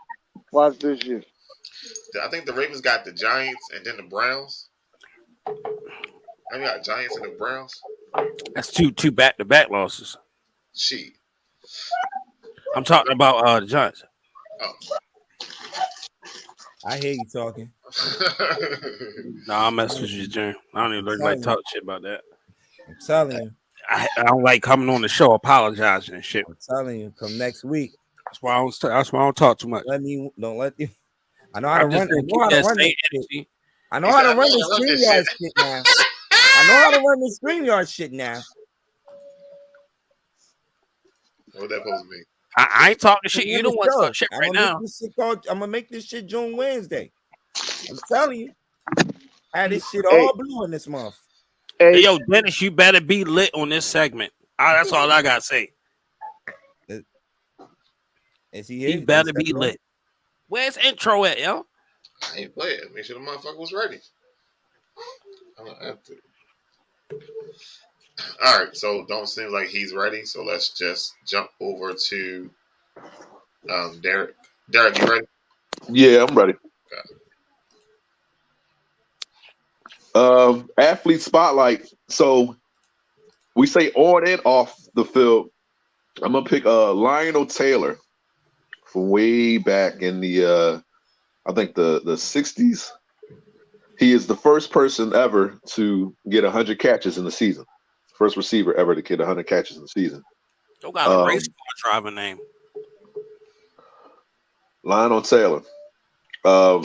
Watch this shit. I think the Ravens got the Giants and then the Browns. I got Giants and the Browns. That's two back-to-back losses. Shit. I'm talking about the Giants. Oh. I hear you talking. Nah, I'm messing with you, Jim. I don't even like talk shit about that. I'm telling you. I don't like coming on the show apologizing and shit. I'm telling you, come next week. That's why I don't talk too much. Don't let you. I know how to run. I know how to run this StreamYard shit now. I know how to run this StreamYard shit now. What that supposed to mean? I ain't talking shit. You don't want to talk shit right now. I'm gonna make this shit June Wednesday. I'm telling you. I had this shit all blue in this month. Hey, yo, Dennis, you better be lit on this segment. That's all I gotta say. He better be lit. Where's intro at, yo? I ain't play it. Make sure the motherfucker was ready. I'm gonna have to. All right, so don't seem like he's ready. So let's just jump over to Derek. Derek, you ready? Yeah, I'm ready. Athlete spotlight. So we say on and off the field. I'm gonna pick Lionel Taylor from way back in the I think the 60s. He is the first person ever to get 100 catches in the season. First receiver ever to get 100 catches in the season. You got a race car driver name. Lionel Taylor. I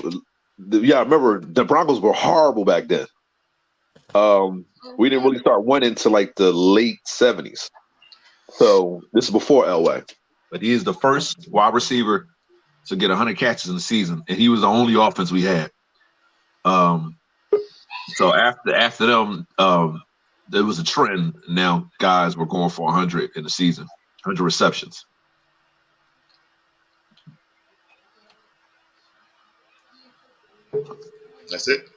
remember the Broncos were horrible back then. We didn't really start winning until like the late 70s. So this is before Elway. But he is the first wide receiver to get 100 catches in the season, and he was the only offense we had. So after them, there was a trend. Now guys were going for 100 in the season, 100 receptions. That's it?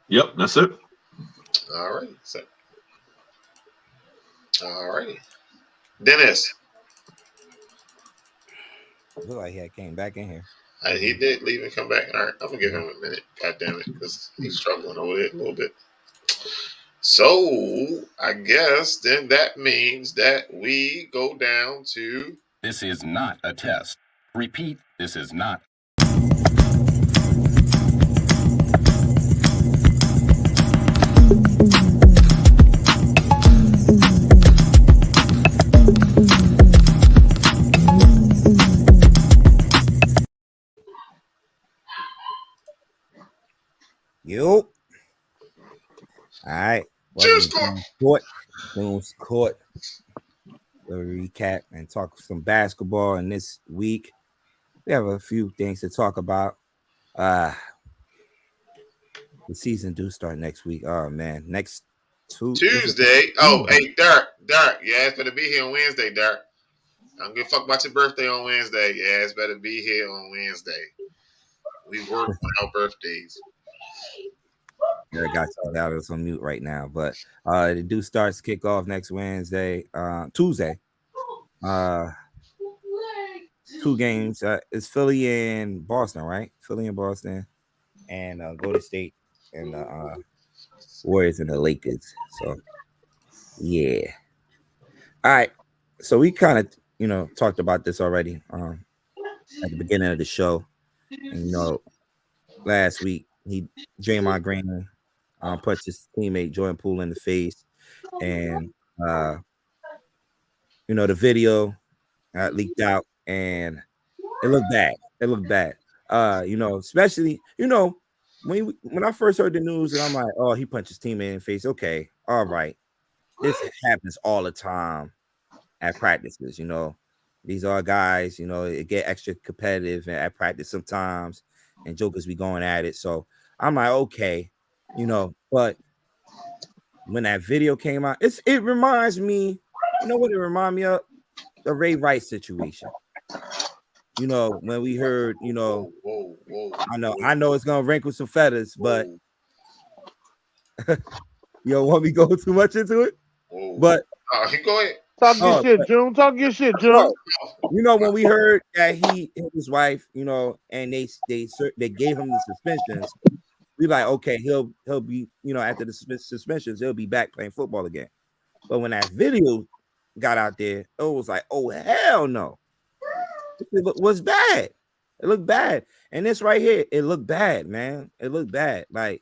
Yep, that's it. All right. All righty. Dennis. Look like he came back in here. He did leave and come back. All right, I'm going to give him a minute. God damn it, because he's struggling over there a little bit. So, I guess then that means that we go down to... This is not a test. Repeat, this is not. Yo. All right. Juice News Court. We'll recap and talk some basketball in this week. We have a few things to talk about. The season do start next week. Oh man, next Tuesday. Oh, hey, Derek. Yeah, it's better be here on Wednesday, Derek. I don't give a fuck about your birthday on Wednesday. Yeah, it's better be here on Wednesday. We work on our birthdays. I got you out of on mute right now, but the do starts kick off next Wednesday, Tuesday. 2 games. It's Philly and Boston, right? Philly and Boston, and Golden State and the Warriors and the Lakers. So, yeah. All right. So we kind of, talked about this already at the beginning of the show. And, last week, Draymond Green punched his teammate Jordan Poole in the face. And, the video leaked out and it looked bad. Especially, when I first heard the news and I'm like, oh, he punched his teammate in the face. Okay. All right. This happens all the time at practices, These are guys, it get extra competitive at practice sometimes, and jokers be going at it. So I'm like, okay, but when that video came out, it reminds me, what it reminds me of? The Ray Rice situation. When we heard, Whoa. I know it's gonna wrinkle some feathers, but you don't want me to go too much into it. Whoa. But go ahead. Talk your shit, June. Talk your shit, June. When we heard that he hit his wife, and they gave him the suspensions, we like, okay, he'll be, after the suspensions, he'll be back playing football again. But when that video got out there, it was like, oh hell no, it was bad. It looked bad, and this right here, it looked bad, man. It looked bad. Like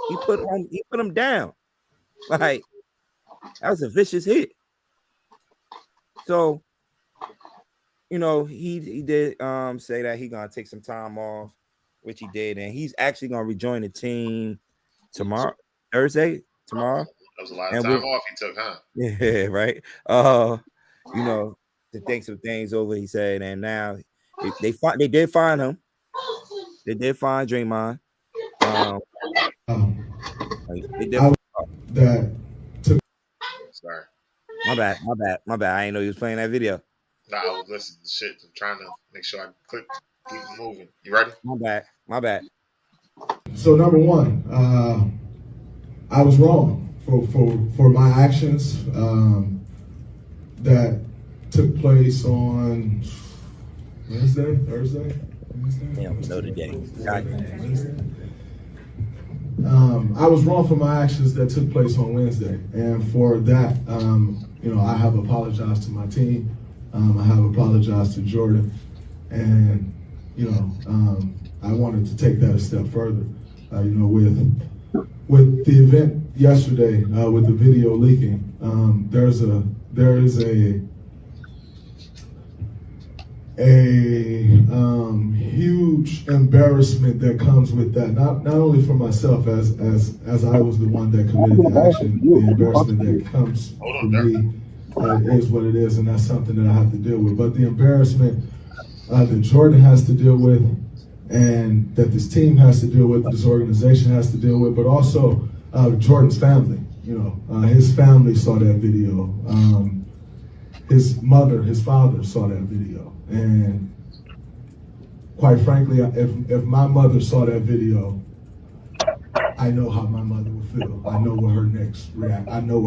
he put him down. Like that was a vicious hit. So, he did say that he's gonna take some time off, which he did, and he's actually gonna rejoin the team Thursday. That was a lot of time off he took, huh? Yeah, right. To think some things over, he said, and now they did find him. They did find Draymond. Sorry. My bad. I didn't know he was playing that video. Nah, I was listening to shit. I'm trying to make sure I keep it moving. You ready? My bad. So number one, I was wrong for my actions that took place on Thursday. Yeah, know the day. I was wrong for my actions that took place on Wednesday, and for that, I have apologized to my team. I have apologized to Jordan, and I wanted to take that a step further. With the event yesterday, with the video leaking, there is a huge embarrassment that comes with that. Not only for myself as I was the one that committed the action, the embarrassment that comes from me is what it is, and that's something that I have to deal with. But the embarrassment that Jordan has to deal with, and that this team has to deal with, this organization has to deal with, but also Jordan's family. His family saw that video. His mother, his father saw that video. And quite frankly, if my mother saw that video, I know how my mother would feel. I know what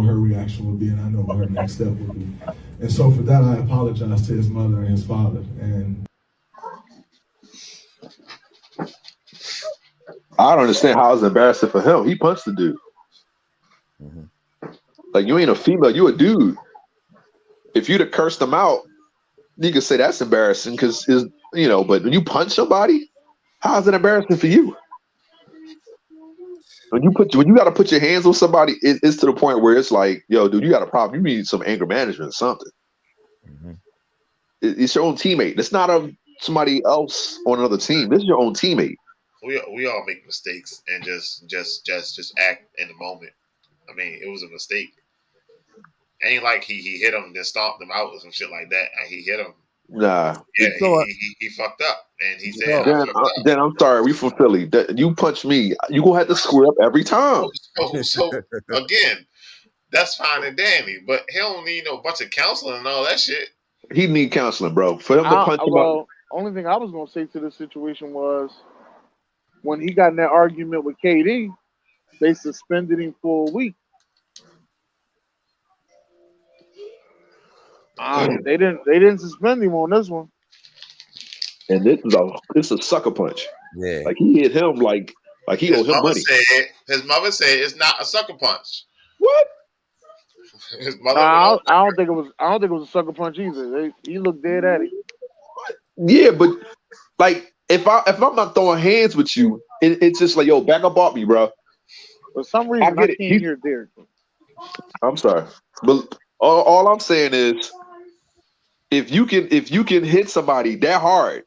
her reaction would be, and I know what her next step would be. And so for that, I apologize to his mother and his father. And I don't understand how it's embarrassing for him. He punched the dude. Mm-hmm. Like, you ain't a female, you a dude. If you'd have cursed him out, you could say that's embarrassing because but when you punch somebody, how is it embarrassing for you? When you got to put your hands on somebody, it's to the point where it's like, yo, dude, you got a problem. You need some anger management or something. Mm-hmm. It's your own teammate. It's not somebody else on another team. This is your own teammate. we all make mistakes and just act in the moment. I mean, it was a mistake. Ain't like he hit him and then stomped him out or some shit like that. And he hit him. Nah. Yeah, So, he fucked up, and he said, So- "I fucked up." Then I'm sorry. We from Philly. You punch me, you gonna have to square up every time. So again, that's fine and dandy, but he don't need no bunch of counseling and all that shit. He need counseling, bro. For him to punch him up. Only thing I was gonna say to this situation was when he got in that argument with KD, they suspended him for a week. They didn't suspend him on this one. And this is a sucker punch. Yeah. Like he hit him like he owed him money. His mother said it's not a sucker punch. What? His mother. I don't think it was. I don't think it was a sucker punch either. He looked dead at him. Yeah, but like if I'm not throwing hands with you, it's just like, yo, back up off me, bro. For some reason, I can't hear Derek. I'm sorry, but all I'm saying is, if you can hit somebody that hard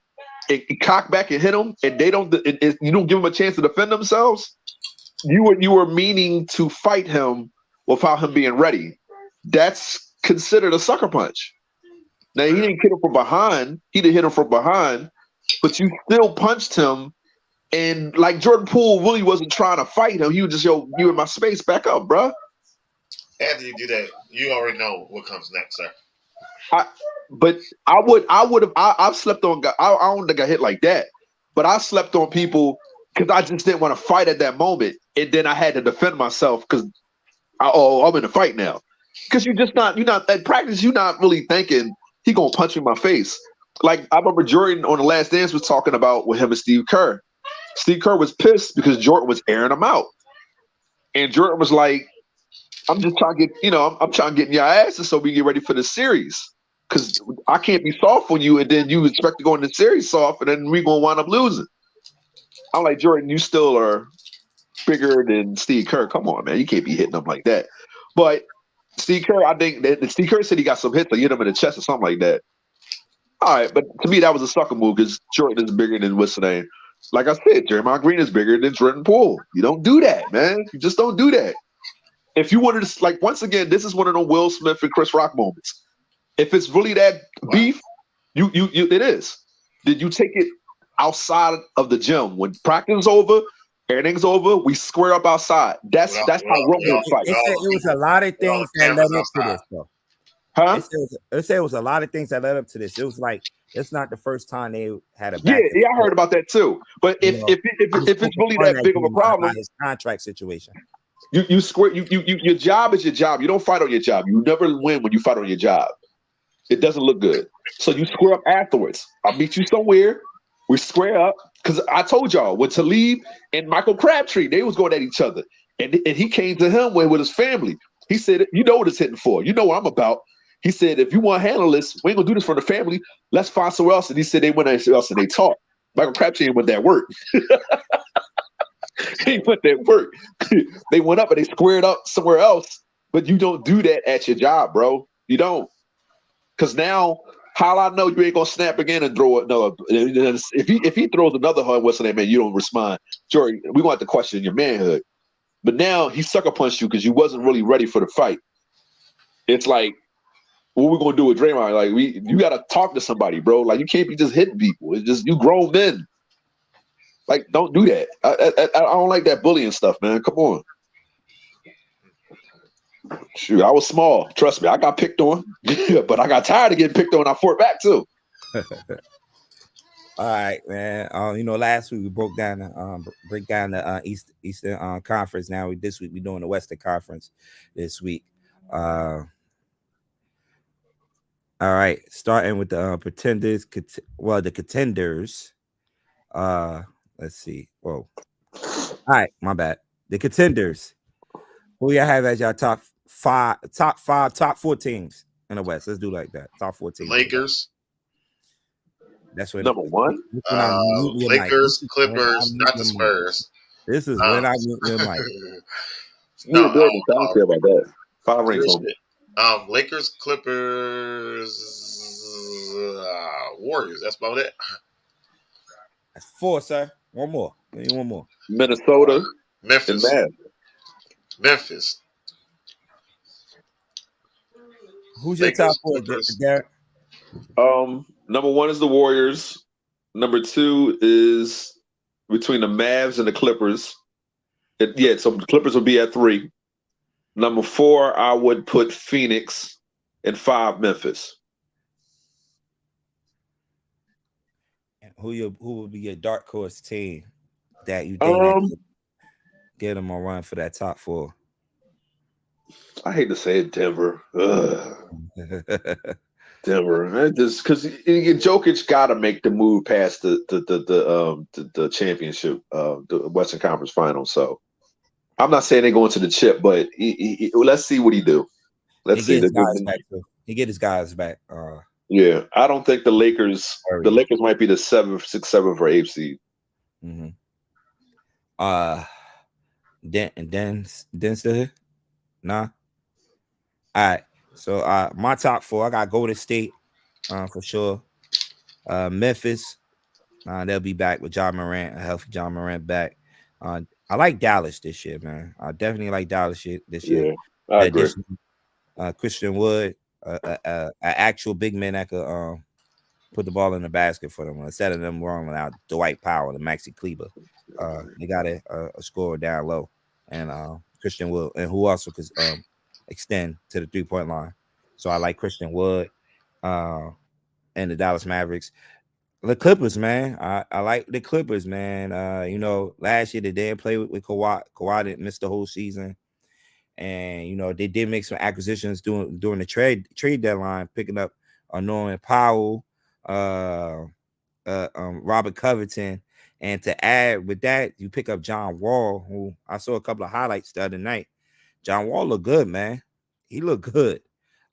and cock back and hit them, and they don't, and you don't give them a chance to defend themselves, you were meaning to fight him without him being ready. That's considered a sucker punch. Now he didn't hit him from behind. He didn't hit him from behind, but you still punched him. And like Jordan Poole really wasn't trying to fight him. He was just, yo, you in my space, back up, bro. After you do that, you already know what comes next, sir. I've slept on guys. I don't think I hit like that, but I slept on people because I just didn't want to fight at that moment, and then I had to defend myself because I'm in a fight now. Because you're not at practice. You're not really thinking he gonna punch me in my face. Like I remember Jordan on The Last Dance was talking about with him and Steve Kerr. Steve Kerr was pissed because Jordan was airing him out, and Jordan was like, "I'm just trying to get, I'm trying to get in your asses so we get ready for the series. Because I can't be soft on you, and then you expect to go in the series soft, and then we're gonna wind up losing." I'm like, Jordan, you still are bigger than Steve Kerr. Come on, man, you can't be hitting him like that. But Steve Kerr, I think that Steve Kerr said he got some hits, like hit him in the chest or something like that. All right, but to me that was a sucker move because Jordan is bigger than what's the name. Like I said, Draymond Green is bigger than Jordan Poole. You don't do that, man. You just don't do that. If you wanted to, like, once again, this is one of the Will Smith and Chris Rock moments. If it's really that beef, you it is. Did you take it outside of the gym when practice is over? Everything's over. We square up outside. That's how Roman fight. It was a lot of things that led up to this, though. Huh? It said it was a lot of things that led up to this. It was like it's not the first time they had a yeah. I heard about that too. But if it's really that big of a problem, his contract situation. You square. Your job is your job. You don't fight on your job. You never win when you fight on your job. It doesn't look good. So you square up afterwards. I'll meet you somewhere. We square up. Because I told y'all, when Talib and Michael Crabtree, they was going at each other. And he came to him with his family. He said, you know what it's hitting for. You know what I'm about. He said, if you want to handle this, we ain't going to do this for the family. Let's find somewhere else. And he said they went somewhere else and they talked. Michael Crabtree went that work. He went that work. They went up and they squared up somewhere else. But you don't do that at your job, bro. You don't. Because now, how I know you ain't gonna snap again and throw another? If he throws another hard, what's the name, man? You don't respond. Sure, we want to question your manhood. But now he sucker punched you because you wasn't really ready for the fight. It's like, what we gonna do with Draymond? Like you gotta talk to somebody, bro. Like you can't be just hitting people. It's just you grown men. Like don't do that. I don't like that bullying stuff, man. Come on. Shoot, I was small. Trust me, I got picked on, but I got tired of getting picked on. I fought back too. All right, man. Last week we break down the Eastern Conference. Now this week we're doing the Western Conference. This week, all right. Starting with the pretenders. The contenders. Let's see. Whoa. All right, my bad. The contenders. Who y'all have as y'all top 4 teams in the West? Let's do like that. Top 4 teams. Lakers. That's what number 1. Lakers, Clippers, not the Spurs. This is when I mute your mic. No, I don't care about that. 5 rings on me. Lakers, Clippers, Warriors. That's about it. That's 4, sir. One more. Give me one more. Minnesota and Memphis. Mavs. Memphis. Who's your Lakers, top four, Clippers. Derek? Number 1 is the Warriors. Number 2 is between the Mavs and the Clippers. So the Clippers would be at 3. Number 4, I would put Phoenix, and 5, Memphis. Who would be your dark horse team that you think that could get them a run for that top 4? I hate to say it, Denver. Denver, just because Jokic got to make the move past the championship, the Western Conference Finals. So I'm not saying they go into the chip, but let's see what he do. Let's see. He get his guys back. Yeah, I don't think the Lakers. The Lakers might be the 6th, 7th, or 8th seed. Mm-hmm. Then still here? Nah. All right. So my top 4, I got Golden State, for sure. Memphis, they'll be back with John Morant, a healthy John Morant back. I like Dallas this year, man. I definitely like Dallas this year. Yeah, I agree. Christian Wood, an actual big man that could put the ball in the basket for them instead of them rolling out Dwight Powell and Maxi Kleber. They got a scorer down low, and Christian Wood, and who also could extend to the 3-point line. So I like Christian Wood and the Dallas Mavericks. The Clippers, man. I like the Clippers, man. Last year they did play with Kawhi. Kawhi didn't miss the whole season. And they did make some acquisitions during the trade deadline, picking up Norman Powell, Robert Covington, and to add with that, you pick up John Wall, who I saw a couple of highlights the other night. John Wall looked good, man. He looked good.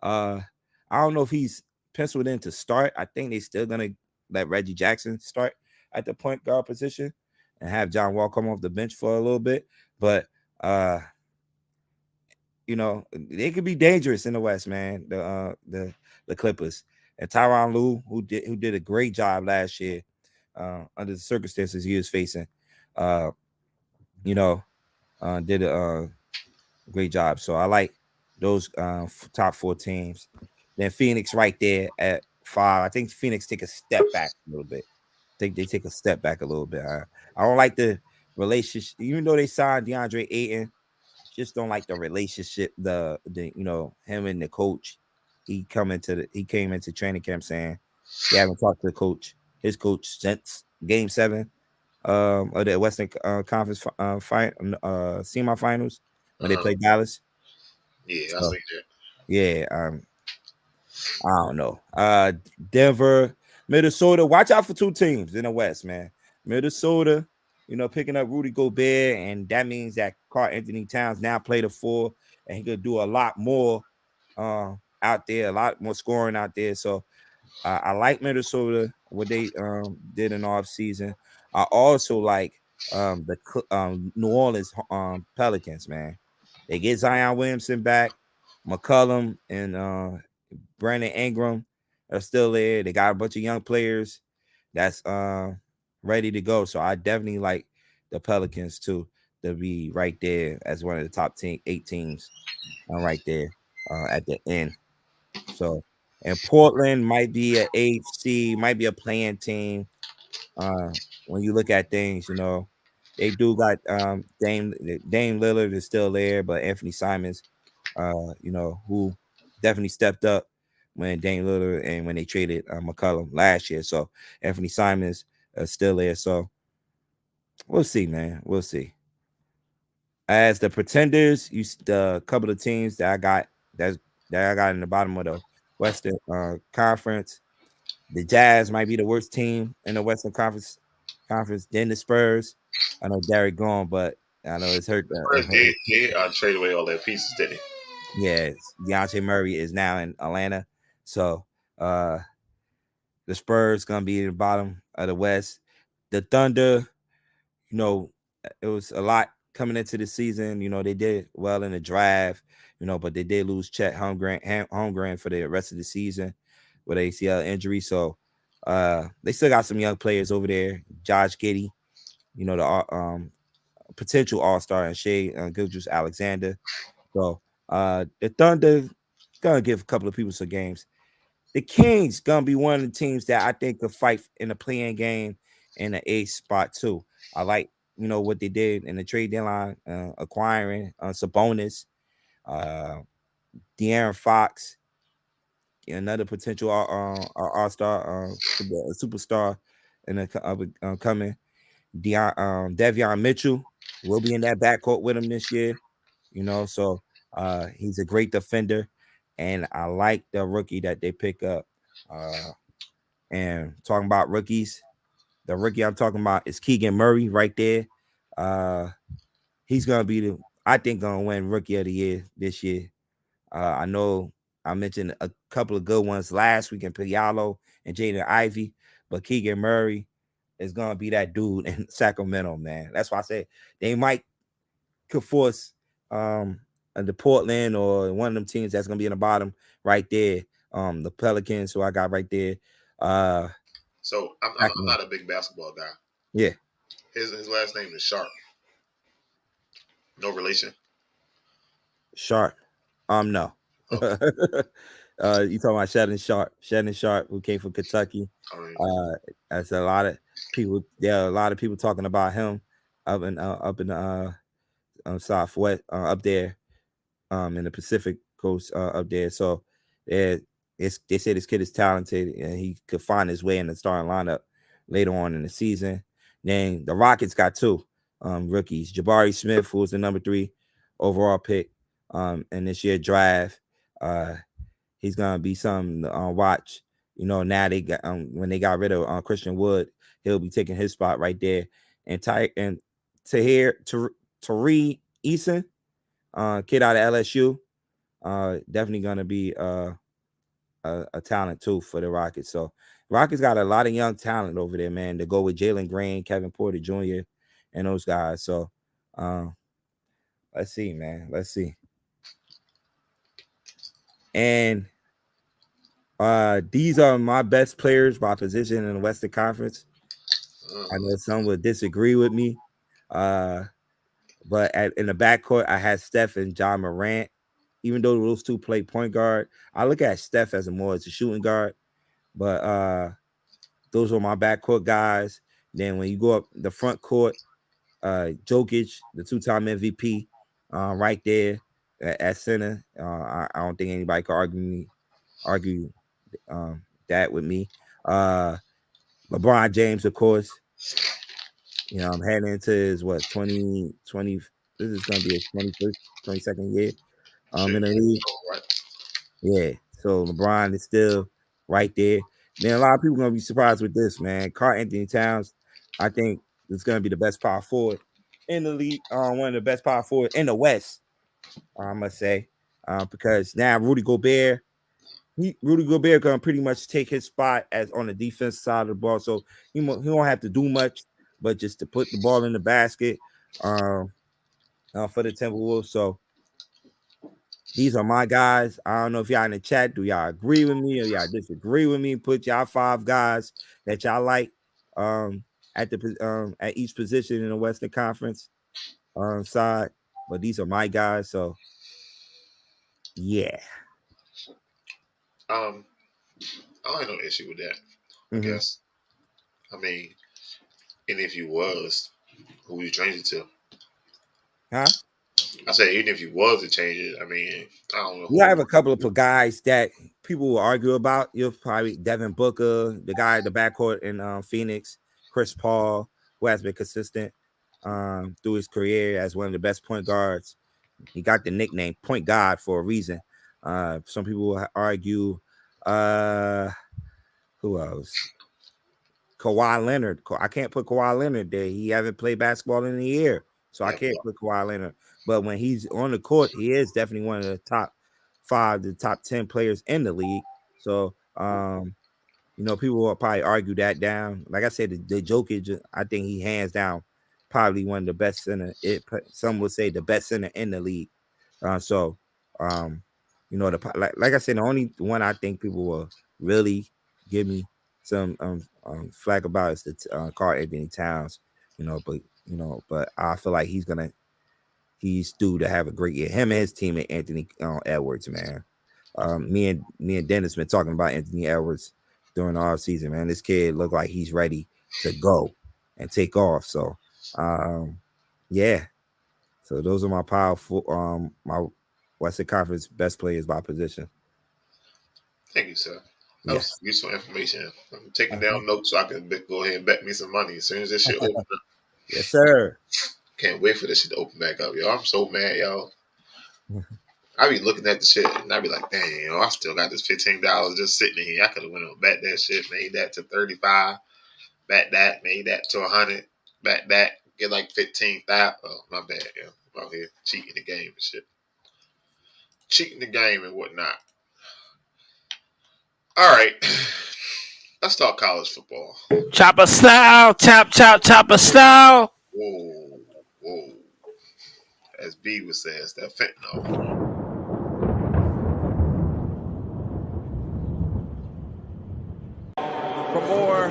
I don't know if he's penciled in to start. I think they're still gonna let Reggie Jackson start at the point guard position and have John Wall come off the bench for a little bit, but they could be dangerous in the West, man. The Clippers and Tyronn Lue, who did a great job last year under the circumstances he was facing. Did a great job. So I like those top 4 teams. Then Phoenix right there at 5. I think Phoenix take a step back a little bit. I think they take a step back a little bit. I don't like the relationship, even though they signed DeAndre Ayton. Just don't like the relationship. The him and the coach. He came into training camp saying he haven't talked to his coach since Game 7 of the Western Conference semifinals when they played Dallas. Yeah, I see that. Yeah, I don't know. Denver, Minnesota. Watch out for 2 teams in the West, man. Minnesota, picking up Rudy Gobert, and that means that Karl Anthony Towns now play the 4, and he could do a lot more out there, a lot more scoring out there. So I like Minnesota, what they did in the offseason. I also like the New Orleans Pelicans, man. They get Zion Williamson back, McCollum and Brandon Ingram are still there. They got a bunch of young players that's ready to go. So I definitely like the Pelicans too to be right there as one of the top 8 teams right there at the end. So, and Portland might be an 8th seed, might be a playing team. When you look at things, they do got Dame Lillard is still there, but Anthony Simons, who definitely stepped up when Dame Lillard and when they traded McCollum last year. So Anthony Simons is still there. So we'll see, man. We'll see. As the pretenders, the couple of teams that I got in the bottom of the Western Conference. The Jazz might be the worst team in the Western Conference. Then the Spurs. I know Derek gone, but I know it's hurt. They trade away all their pieces, didn't they? Yeah, Dejounte Murray is now in Atlanta. So the Spurs gonna be in the bottom of the West. The Thunder, it was a lot coming into the season. They did well in the draft, but they did lose Chet Holmgren for the rest of the season with ACL injury. So they still got some young players over there. Josh Giddey, the potential all-star and Shea Gilgeous-Alexander. So the Thunder gonna give a couple of people some games. The Kings gonna be one of the teams that I think could fight in the play-in game in the 8th spot too. I like what they did in the trade deadline, acquiring Sabonis, De'Aaron Fox, another potential all-star, superstar in the coming. Devion Mitchell will be in that backcourt with him this year. So he's a great defender, and I like the rookie that they pick up. And talking about rookies, the rookie I'm talking about is Keegan Murray right there. He's gonna be gonna win Rookie of the Year this year. I know I mentioned a couple of good ones last week in Pialo and Jaden Ivey, but Keegan Murray is gonna be that dude in Sacramento, man. That's why I said they could force the Portland or one of them teams that's gonna be in the bottom right there. The Pelicans, who I got right there. So I'm not a big basketball guy. Yeah. His last name is Sharp. No relation. Sharp. No. You talking about Shannon Sharp? Shannon Sharp, who came from Kentucky. That's a lot of people. There are a lot of people talking about him up in the Southwest, up there, in the Pacific Coast, up there. So they say this kid is talented and he could find his way in the starting lineup later on in the season. Then the Rockets got two rookies: Jabari Smith, who was the number 3 overall pick in this year's draft. He's gonna be something to watch. Now they got when they got rid of Christian Wood, he'll be taking his spot right there. And Tariq Eason, kid out of LSU, definitely gonna be a talent too for the Rockets. So Rockets got a lot of young talent over there, man, to go with Jalen Green, Kevin Porter Jr., and those guys. So let's see, man. Let's see. And these are my best players by position in the Western Conference. I know some would disagree with me. But in the backcourt, I had Steph and John Morant. Even though those two play point guard, I look at Steph as a shooting guard. But those are my backcourt guys. Then when you go up the front court, Jokic, the 2-time MVP, right there at center. I don't think anybody could argue that with me. LeBron James, of course. I'm heading into his 2020. This is gonna be his 21st, 22nd year in the league. Yeah, so LeBron is still right there. Man, a lot of people are gonna be surprised with this, man. Karl Anthony Towns, I think, is gonna be the best power forward in the league. One of the best power forward in the West, I must say, because now Rudy Gobert gonna pretty much take his spot as on the defense side of the ball. So he won't have to do much, but just to put the ball in the basket for the Timberwolves. So these are my guys. I don't know if y'all in the chat, do y'all agree with me or y'all disagree with me? Put y'all 5 guys that y'all like at each position in the Western Conference side. But these are my guys. So yeah. I don't have no issue with that. I guess. I mean, and if you was, who you change it to? Huh? I said, even if you was to change it, I mean, I don't know. You have a couple of guys that people will argue about. You'll probably Devin Booker, the guy at the backcourt in Phoenix, Chris Paul, who has been consistent through his career as one of the best point guards. He got the nickname Point Guard for a reason. Some people will argue who else? Kawhi Leonard. I can't put Kawhi Leonard there. He hasn't played basketball in a year, so I can't put Kawhi Leonard. But when he's on the court, he is definitely one of the top 5, the top 10 players in the league. So, people will probably argue that down. Like I said, the Jokic, I think he hands down probably one of the best center. Some would say the best center in the league. Like I said, the only one I think people will really give me some flack about is the Karl Anthony Towns but I feel like he's due to have a great year. Him and his teammate Anthony Edwards, man. Me and Dennis been talking about Anthony Edwards during the off season, man. This kid look like he's ready to go and take off. So, yeah. So those are my powerful, my Western Conference best players by position. Thank you, sir. That was useful information. I'm taking down notes so I can go ahead and bet me some money as soon as this shit opens up. Yes, sir. Can't wait for this shit to open back up, yo. I'm so mad, yo. I be looking at the shit and I be like, dang, I still got this $15 just sitting in here. I could have went and bet that shit, made that to 35, bet that, made that to 100, bet that, get like 15,000. Oh, my bad, yo. I'm out here cheating the game and shit. Cheating the game and whatnot. All right. Let's talk college football. Chopper style, chopper style. Whoa. As B was saying, it's that fentanyl. For more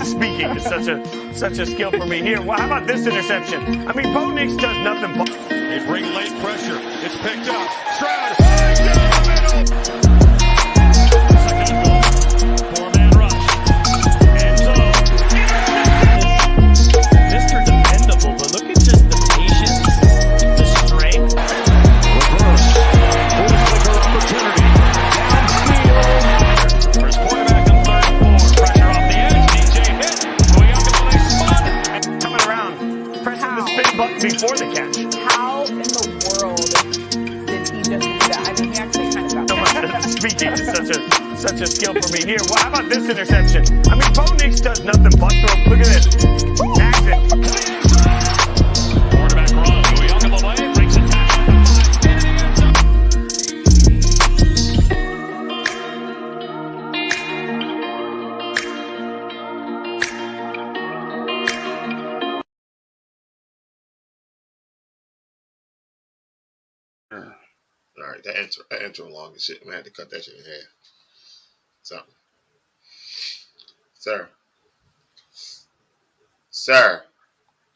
Speaking is such a skill for me here. Well, how about this interception? I mean, Bo Nix does nothing but. They bring late pressure. It's picked up. Stroud. Down the middle. Four-man rush. And so, Mr. Dependable, but look at just the patience, the strength. reverse. Full opportunity. Downfield. First quarterback on 3rd and 4. Pressure off the edge. DJ hit. Going up in the nice spot. And coming around. Pressing the spin button before the catch. How in the world did he just do that? I mean, he actually kind of got Speaking is such a skill for me here. Well, how about this interception? I mean, Bo Nix does nothing but throw. Look at this. Action. Quarterback run. Going up in the lane. Brings it down. All right, that intro long as shit. Man, I had to cut that shit in half. Something. Sir.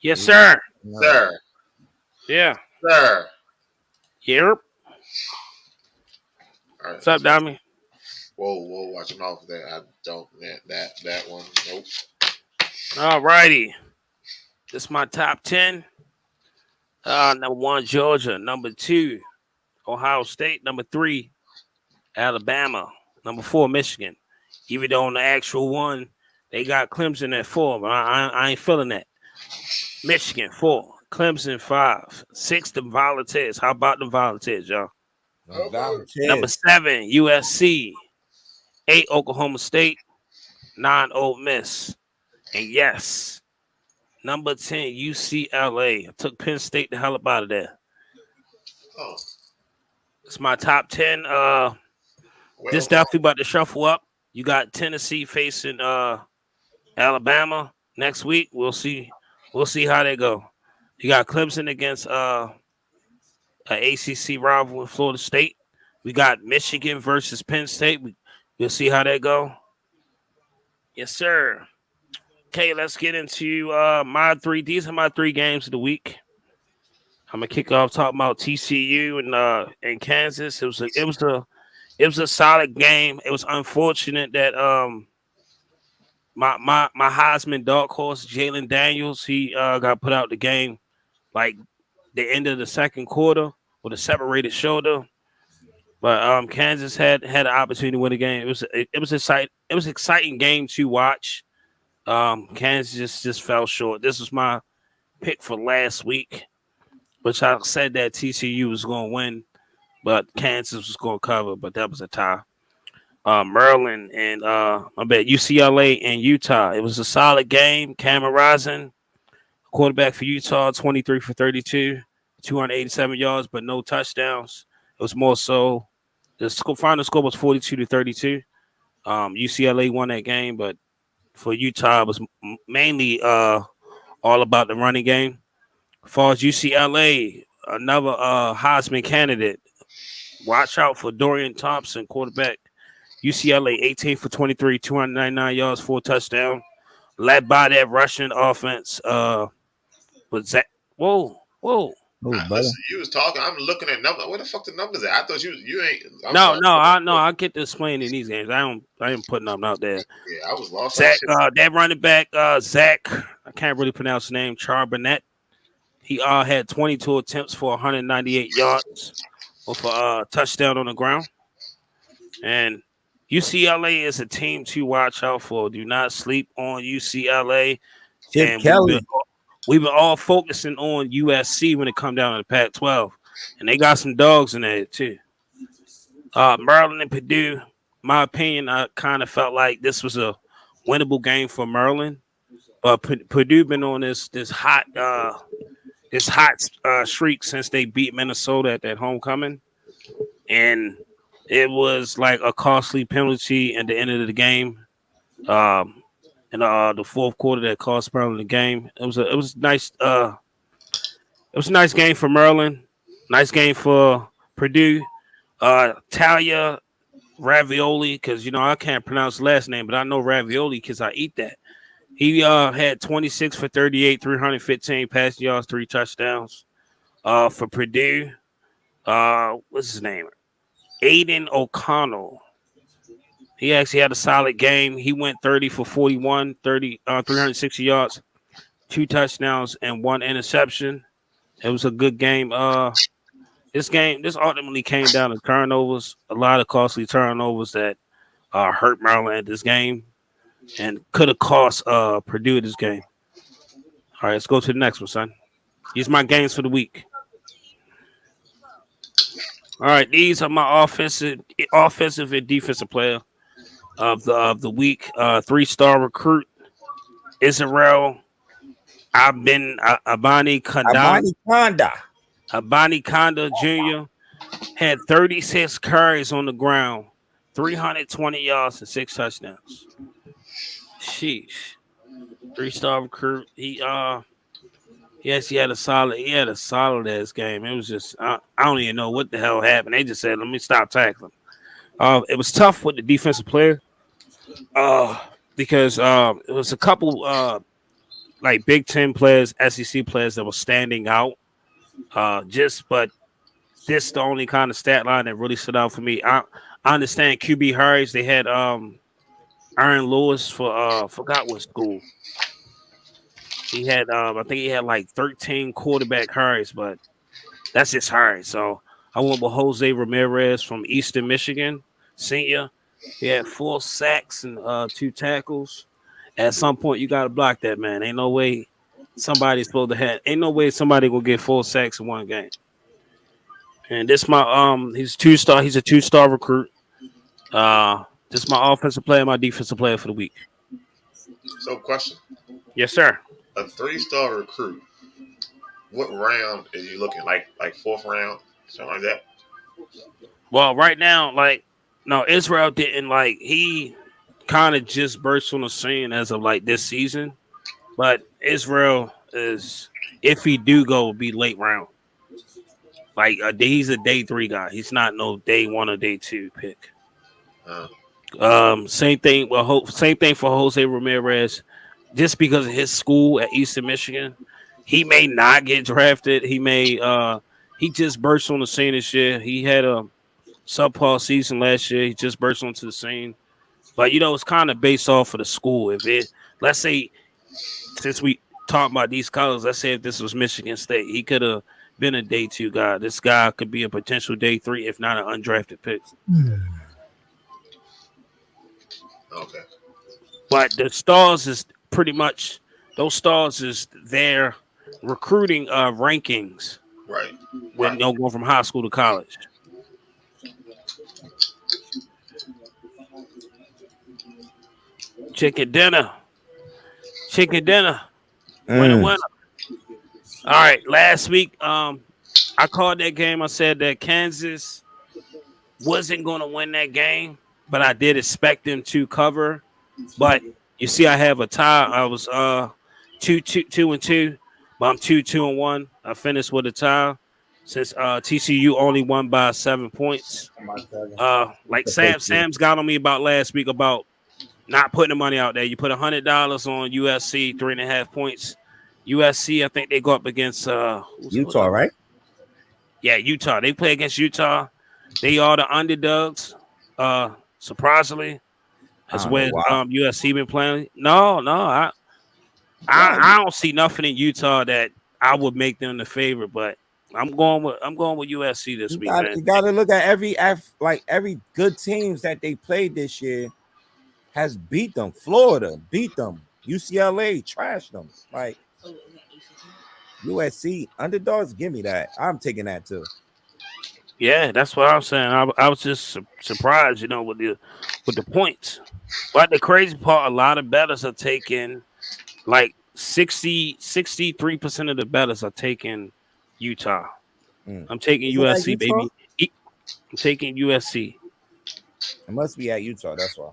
Yes, sir. Sir. Yeah. Sir. Yep. All right. What's up, Dami? Whoa, watch your mouth there. I don't, man, that one. Nope. All righty. This is my top 10. Number 1, Georgia. Number 2, Ohio State. Number 3, Alabama. Number 4, Michigan. Even though on the actual one, they got Clemson at 4, but I ain't feeling that. Michigan 4, Clemson 5, 6 the Volunteers. How about the Volunteers, y'all? Number 7, USC. 8, Oklahoma State. 9, Ole Miss. And yes, number 10, UCLA. I took Penn State the hell up out of there. Oh. It's my top 10. This definitely about to shuffle up. You got Tennessee facing Alabama next week. We'll see how they go. You got Clemson against an ACC rival with Florida State. We got Michigan versus Penn State. We'll see how they go. Yes, sir. Okay, let's get into my 3. These are my 3 games of the week. I'm gonna kick off talking about TCU and Kansas. It was a solid game. It was unfortunate that my Heisman dark horse Jalen Daniels he got put out the game like the end of the second quarter with a separated shoulder. But Kansas had an opportunity to win the game. It was exciting game to watch. Kansas just fell short. This was my pick for last week, which I said that TCU was going to win, but Kansas was going to cover. But that was a tie. Maryland and UCLA and Utah. It was a solid game. Cameron Rising, quarterback for Utah, 23 for 32, 287 yards, but no touchdowns. It was more so the final score was 42-32. UCLA won that game, but for Utah, it was mainly all about the running game. As far as UCLA, another Heisman candidate. Watch out for Dorian Thompson, quarterback. UCLA 18 for 23, 299 yards, 4 touchdowns. Led by that Russian offense. But Zach, whoa. Listen, you was talking. I'm looking at numbers. Where the fuck the numbers at? I thought you ain't. I get to explain in these games. I ain't putting them out there. Yeah, I was lost. Zach, that running back, Zach, I can't really pronounce the name, Charbonnet. He had 22 attempts for 198 yards with a touchdown on the ground. And UCLA is a team to watch out for. Do not sleep on UCLA. Chip Kelly. We've been all focusing on USC when it come down to the Pac-12, and they got some dogs in there too. Maryland and Purdue, my opinion, I kind of felt like this was a winnable game for Maryland, but Purdue been on this hot streak since they beat Minnesota at that homecoming, and it was like a costly penalty at the end of the game. In the fourth quarter that cost Maryland the game. It was nice. It was a nice game for Maryland. Nice game for Purdue. Talia Ravioli, because I can't pronounce the last name, but I know Ravioli because I eat that. He had 26 for 38, 315 passing yards, 3 touchdowns. For Purdue, what's his name? Aiden O'Connell. He actually had a solid game. He went 30 for 41, 360 yards, 2 touchdowns, and 1 interception. It was a good game. This ultimately came down to turnovers, a lot of costly turnovers that hurt Maryland at this game and could have cost Purdue this game. All right, let's go to the next one, son. These are my games for the week. All right, these are my offensive and defensive player of the week. 3-star recruit Israel Abani Kanda Jr. had 36 carries on the ground, 320 yards and 6 touchdowns. Sheesh. 3-star recruit. He had a solid ass game. It was just I don't even know what the hell happened. They just said, let me stop tackling. It was tough with the defensive player because it was a couple like Big Ten players, SEC players that were standing out. But this is the only kind of stat line that really stood out for me. I understand QB hurries. They had Aaron Lewis for forgot what school. He had I think he had like 13 quarterback hurries, but that's his hurry. So I went with Jose Ramirez from Eastern Michigan, senior. He had 4 sacks and 2 tackles. At some point, you got to block that, man. Ain't no way somebody's supposed to have. Ain't no way somebody will get 4 sacks in one game. And this my he's a 2-star. He's a 2-star recruit. This is my offensive player, my defensive player for the week. So, question. Yes, sir. A 3-star recruit. What round is you looking like? Like 4th round, something like that. Well, right now, Israel didn't he kind of just burst on the scene as of this season. But Israel is, if he do go, be late round. He's a day 3 guy. He's not no day 1 or day 2 pick. Same thing. Well, same thing for Jose Ramirez. Just because of his school at Eastern Michigan, he may not get drafted. He may. He just burst on the scene this year. He had a subpar season last year. He just burst onto the scene. But it's kind of based off of the school. Let's say, since we talk about these colors, let's say if this was Michigan State, he could have been a day 2 guy. This guy could be a potential day 3, if not an undrafted pick. Okay. But the stars is pretty much their recruiting rankings. Right. When they'll go from high school to college. Chicken dinner. Winner. All right. Last week, I called that game. I said that Kansas wasn't going to win that game, but I did expect them to cover. But you see, I have a tie. I was 2-2-2, but I'm 2-2-1. I finished with a tie. since TCU only won by 7 points. Like Sam's got on me about last week about not putting the money out there. You put $100 on USC 3.5 points. USC, I think they go up against Utah, right? Yeah, Utah. They play against Utah. They are the underdogs. Surprisingly, that's where USC been playing. No, I don't see nothing in Utah that I would make them the favorite, but I'm going with USC this week, man. You got to look at every good teams that they played this year has beat them. Florida beat them. UCLA trashed them. Like USC underdogs, give me that. I'm taking that too. Yeah, that's what I'm saying. I was just surprised, with the points. But the crazy part, a lot of bettors are taking like 63% of the bettors are taking Utah. I'm taking USC, baby. I'm taking USC. It must be at Utah. That's why.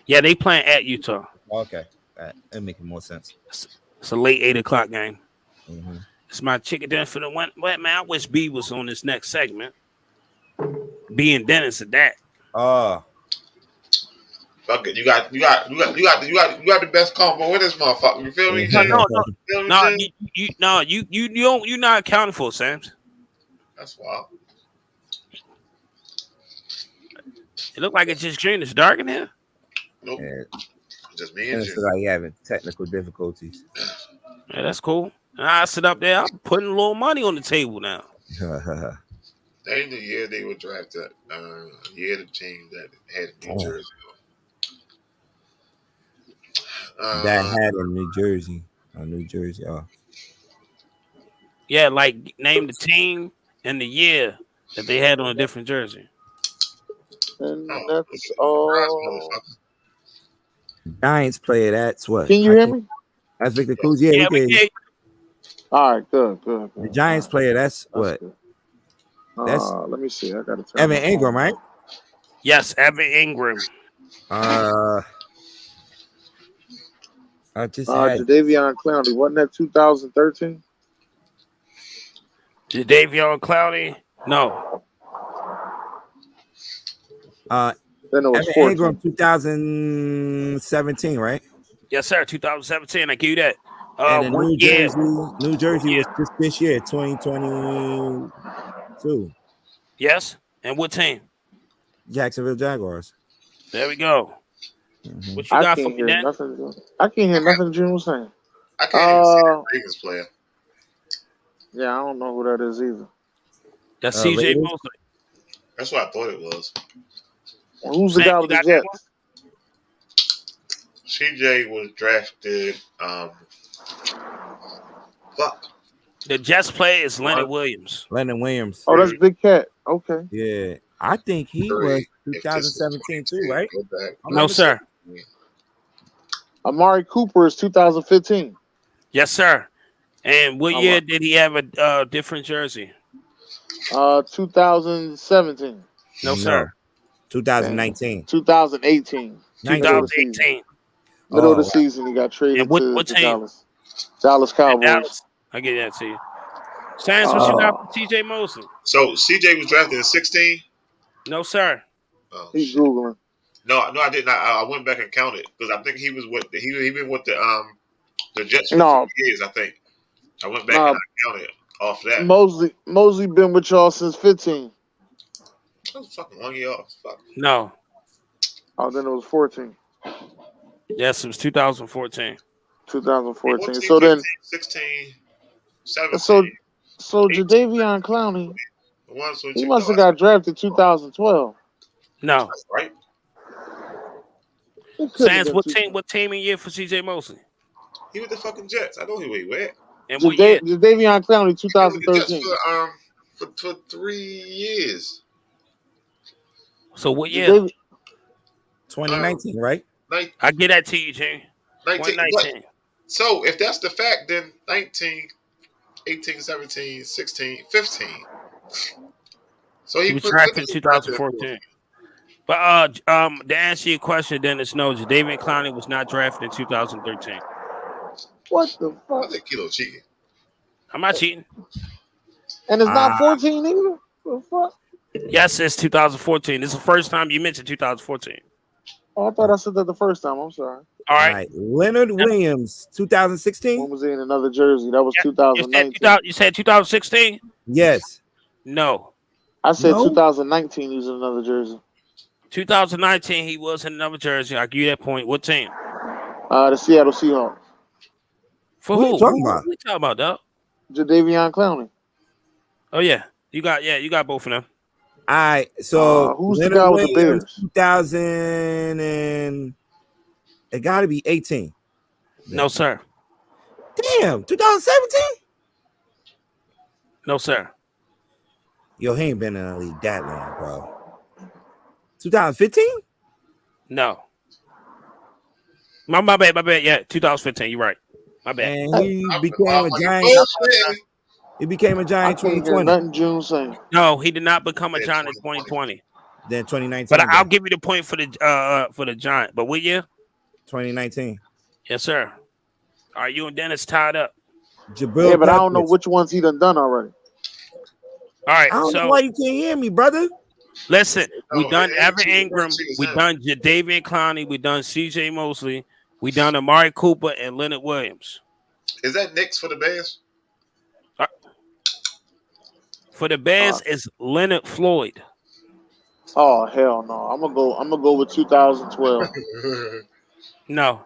Yeah, they playing at Utah. Okay, that making more sense. It's a late 8:00 game. Mm-hmm. It's my chicken dinner for the one. Wait, man, I wish B was on this next segment. B and Dennis at that. Fuck it. You got the best combo with this motherfucker. You feel me? No, you're not accounting for, Sam's. That's wild. It looked like it's just green. It's dark in here. Nope. Yeah. Just me and Dennis like having technical difficulties. Yeah, that's cool. And I sit up there. I'm putting a little money on the table now. They in the year they were drafted. Year the team that had New Jersey. That had in New Jersey. New Jersey. Yeah, like name the team and the year that they had on a different jersey. And that's all. Giants player. That's what. Can you hear me? That's Victor Cruz. Yeah, we can. All right, good. The Giants player. That's what. Good. That's. Let me see. I got to tell Evan Ingram, right? Yes, Evan Ingram. I just had Jadeveon Clowney. Wasn't that 2013? Jadeveon Clowney? No. Then it was Evan 14. Ingram, 2017, right? Yes, sir. 2017. I give you that. And New Jersey was just this year, 2022. Yes. And what team? Jacksonville Jaguars. There we go. Mm-hmm. What you got for me, Dan? I can't hear nothing June was saying. I can't even see the Ravens player. Yeah, I don't know who that is either. That's CJ Mosley. That's what I thought it was. Who's the guy with the Jets? CJ was drafted. Fuck. The Jets player is Leonard Williams. Leonard Williams. Oh, that's Big Cat. Okay. Yeah. I think he was 2017 too, right? No, sir. Amari Cooper is 2015. Yes, sir. And what year did he have a different jersey? 2017. No, sir. 2019. 2018. 2018. Middle of the season, he got traded and what to team? Dallas Cowboys. I get that to you. Sans, what you got for TJ Mosley? So CJ was drafted in 16? No, sir. Oh, He's Googling. No, I didn't. I went back and counted because I think he was with he been with the Jets for 2 years. I think I went back and I counted off that. Mosley been with y'all since 15. That was fucking 1 year off. Fuck. No. Oh, then it was 14. Yes, it was 2014. 2014. So then 16, 17. So Jadeveon Clowney, he must have got drafted 2012. No. That's right. Sans, what team and year for CJ Mosley? He was the fucking Jets. I know he went. And what year? Jadeveon Clowney, 2013. For 3 years. So what year? 2019, right? I get that to you, Jane. 2019. So if that's the fact, then 19, 18, 17, 16, 15. So he was drafted in 2014. But to answer your question, Dennis, no, Jadeveon Clowney was not drafted in 2013. What the fuck? I think Kilo cheating. I'm not cheating. And it's not 14 either. What the fuck? Yes, it's 2014. This is the first time you mentioned 2014. Oh, I thought I said that the first time. I'm sorry. All right. Leonard Williams, 2016. When was he in another jersey? That was 2019. You said 2016? Yes. No. I said 2019 he was in another jersey. 2019 he was in another jersey. I'll give you that point. What team? The Seattle Seahawks. For What who? you talking about? What we talking about, dog? Jadeveon Clowney. Oh yeah. You got both of them. All right. So who's the Leonard guy with the Williams, Bears? 2000 and it got to be 18. No, sir. Damn, 2017. No, sir. Yo, he ain't been in the league that long, bro. 2015? No. My bad. Yeah, 2015. You're right. My bad. And he became a giant. He became a giant in 2020. Nothing June saying. No, he did not become a Giant in 2020. Then 2019. But I'll give you the point for the Giant. But what year? 2019. Yes, sir. All right, you and Dennis tied up. Jabril Yeah, but I don't know Peppers. which ones he done already. All right, I don't so know why you can't hear me, brother. listen, we done Evan she Ingram, was we in. done Jadeveon Clowney, we done C.J. Mosley, we done Amari Cooper and Leonard Williams. Is that Knicks for the Bears? For the Bears, it's Leonard Floyd. Oh hell no! I'm gonna go with 2012. No,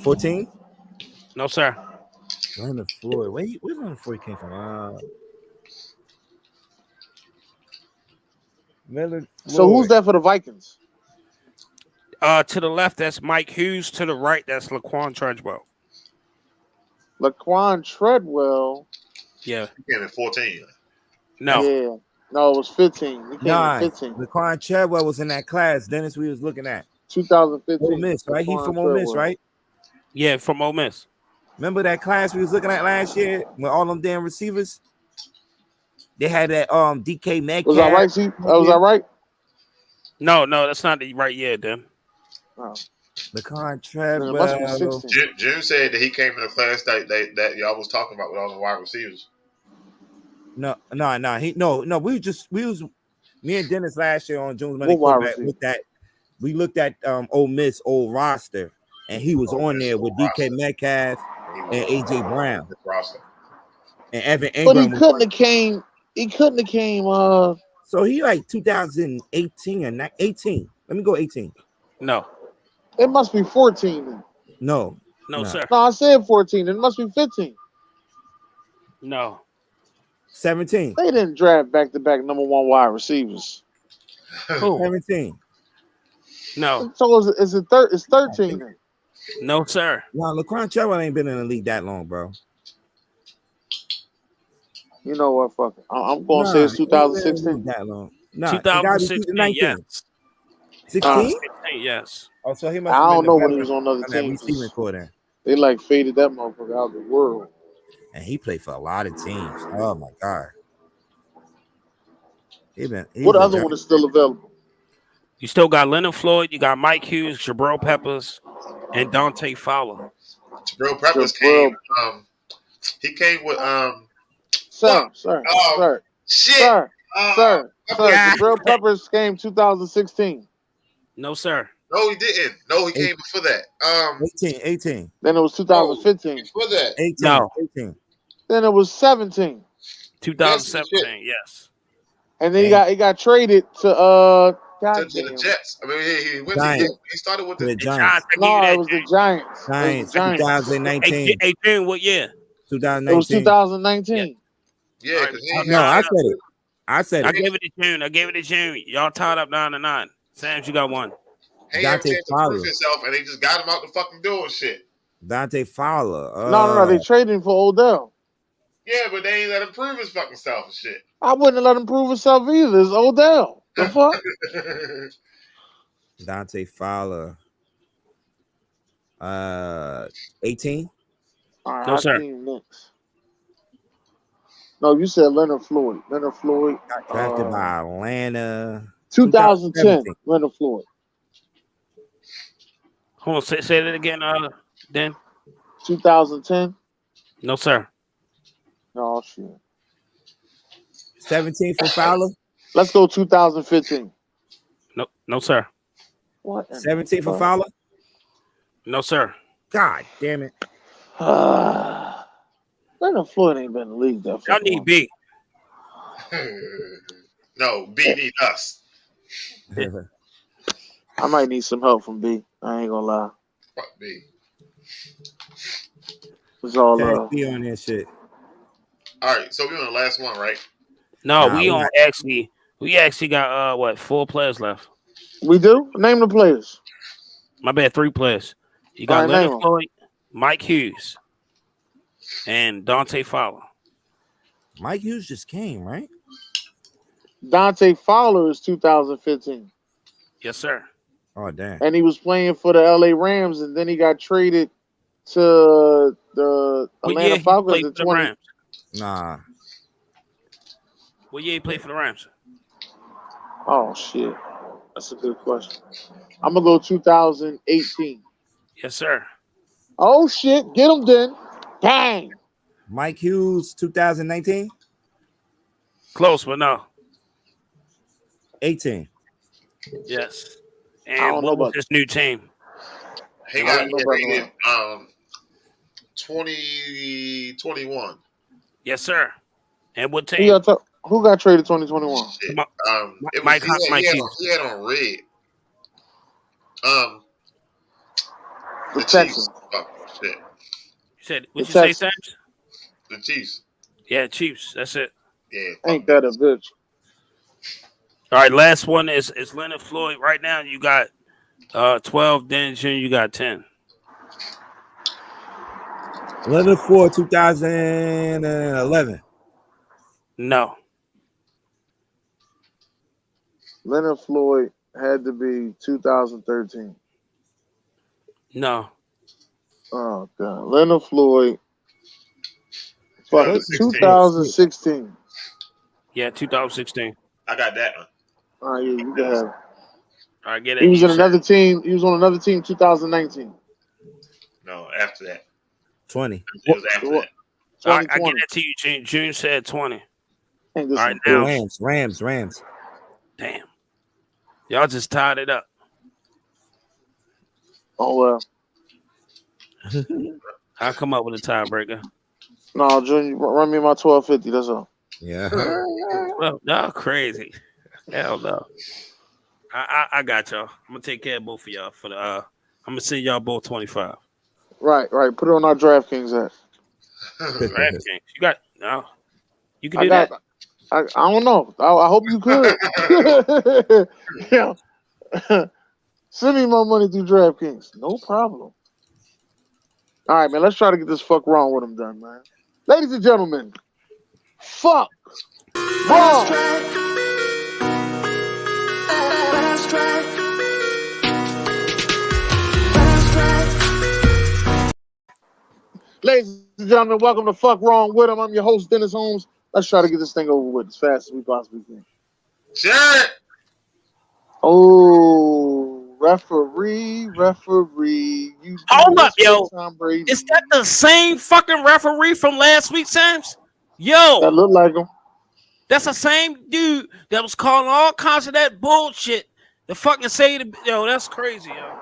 14? no, sir. Leonard Floyd. Where Leonard Floyd came from? Leonard Floyd. So who's that for the Vikings? To the left, that's Mike Hughes. To the right, that's Laquan Treadwell. Laquan Treadwell. Yeah. He came in 14. No. Yeah. No, it was 15. He came in 15. Laquan Treadwell was in that class. Dennis, we was looking at 2015. Ole Miss, right? He from Ole Miss, right? Yeah, from Ole Miss. Remember that class we was looking at last year with all them damn receivers? They had that DK Metcalf. Was that right? Was that right? No, that's not the right year, then. Oh. Laquan Treadwell. It must be 16. June said that he came in the class that y'all was talking about with all the wide receivers. No. We was me and Dennis last year on June's Money What wide Quarterback receiver? we looked at Ole Miss old roster, and he was on there with DK Metcalf and AJ Brown and Evan Ingram. But he couldn't have came. He couldn't have came. So he like 2018 and 18. Let me go 18. No. It must be 14. Then. No, sir. No, I said 14. It must be 15. No. 17. They didn't draft back-to-back number one wide receivers. 17. No. So is it it's 13 then? No, sir. Nah, Laquan Treadwell ain't been in the league that long, bro. You know what? Fuck it. I'm going to say it's 2016. That long. Nah, 2016, yes. 16? Yes. Oh, so he must. I don't know when when he was on other teams. Receiving core. They like faded that motherfucker out of the world. And he played for a lot of teams. Oh my god. What other one is still available? You still got Leonard Floyd. You got Mike Hughes, Jabril Peppers, and Dante Fowler. Jabril Peppers came. He came with Sir. Shit. Jabril Peppers came 2016. No, sir. No, he didn't. No, he came before that. 18. Then it was 2015. Before that. 18. No. 18. Then it was 17. 2017. Yes. And then he got traded to to the Jets. I mean, he went to he started with the Giants. No, it was the Giants. Giants. 2019. 18. What year? 2019. It was 2019. Yeah. No, I said it. I gave it to June. Y'all tied up 9-9. Sam's, you got one. He had a chance to prove himself, and they just got him out the fucking door and shit. Dante Fowler. No. They traded him for Odell. Yeah, but they ain't let him prove his fucking self and shit. I wouldn't have let him prove himself either. It's Odell. The fuck? Dante Fowler. 18. All right, No, sir. Next. No, you said Leonard Floyd. Leonard Floyd. Drafted by Atlanta. 2010. Leonard Floyd. Hold on. Say that again, Dan. 2010. No, sir. No shit. 17 for Fowler. Let's go 2015. No, sir. What? 17 for Fowler. No, sir. God damn it. Leonard Floyd ain't been in the league that Y'all need B. No, B need us. I might need some help from B. I ain't gonna lie. Fuck B. It's all love. B on that shit. All right, so we on the last one, right? No, we actually got 4 players left. We do? Name the players. My bad, 3 players. You got All right, Leonard Floyd, Mike Hughes, and Dante Fowler. Mike Hughes just came, right? Dante Fowler is 2015. Yes, sir. Oh, damn. And he was playing for the LA Rams, and then he got traded to the Atlanta Falcons in 20. Rams? Nah. What year he played for the Rams? Oh, shit. That's a good question. I'm going to go 2018. Yes, sir. Oh, shit. Get him then. Dang. Mike Hughes, 2019? Close, but no. 18. Yes. I And don't know what was about this new team? He got traded 2021. Yes, sir. And what team? Who got traded 2021? Mike he had on red. The Texans. Oh, shit. You said, what you say, Sam? The Chiefs. Yeah, Chiefs. That's it. Yeah. Ain't that a bitch? All right, last one is Leonard Floyd. Right now, you got 12. Then June, you got 10. Leonard Floyd, 2011. No. Leonard Floyd had to be 2013. No. Oh, God. Leonard Floyd. 2016. Yeah, 2016. I got that one. All right, yeah, you can have it. All right, get it. He was in another team. He was on another team 2019. No, after that. 20. It was after that. All right, I get it to you, June. June said 20. All right, now. Rams. Damn. Y'all just tied it up. Oh, well. I'll come up with a tiebreaker. No, Junior, run me my 1250. That's all. Yeah. Well, no, crazy. Hell no. I got y'all. I'm gonna take care of both of y'all for the. I'm gonna send y'all both 25. Right. Put it on our DraftKings app. DraftKings. You got no. You can do that. I don't know. I hope you could. Yeah. Send me my money through DraftKings. No problem. All right, man. Let's try to get this Fuck Wrong With Em done, man. Ladies and gentlemen, Fuck Wrong. Ladies and gentlemen, welcome to Fuck Wrong With Em. I'm your host, Dennis Holmes. Let's try to get this thing over with as fast as we possibly can. Jared! Oh, referee. You hold up, yo. Is that the same fucking referee from last week, Sams? Yo. That look like him. That's the same dude that was calling all kinds of that bullshit. The fucking yo, that's crazy, yo.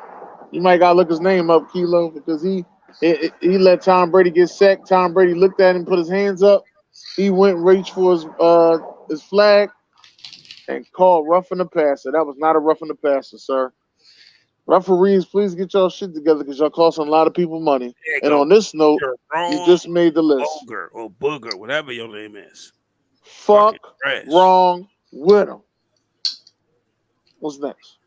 You might gotta look his name up, Kilo, because he let Tom Brady get sacked. Tom Brady looked at him, put his hands up. He went and reached for his flag and called roughing the passer. That was not a roughing the passer, sir. Referees, please get y'all shit together because y'all costing a lot of people money. And on this note, you just made the list. Ogre or Booger, whatever your name is. Fuck Wrong With Em. What's next?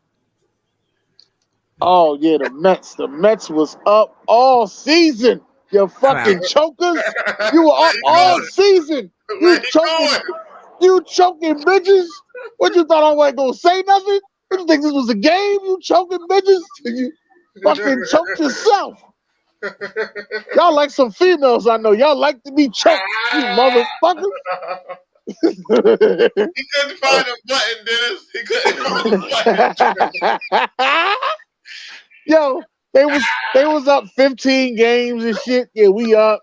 Oh, yeah, the Mets. The Mets was up all season. You fucking chokers. You were up all season. You choking bitches. What, you thought I wasn't going to say nothing? What, you think this was a game? You choking bitches? You fucking choked yourself. Y'all like some females, I know. Y'all like to be choked, you motherfuckers. He couldn't find a button, Dennis. He couldn't find a button. Yo, they was up 15 games and shit. Yeah, we up.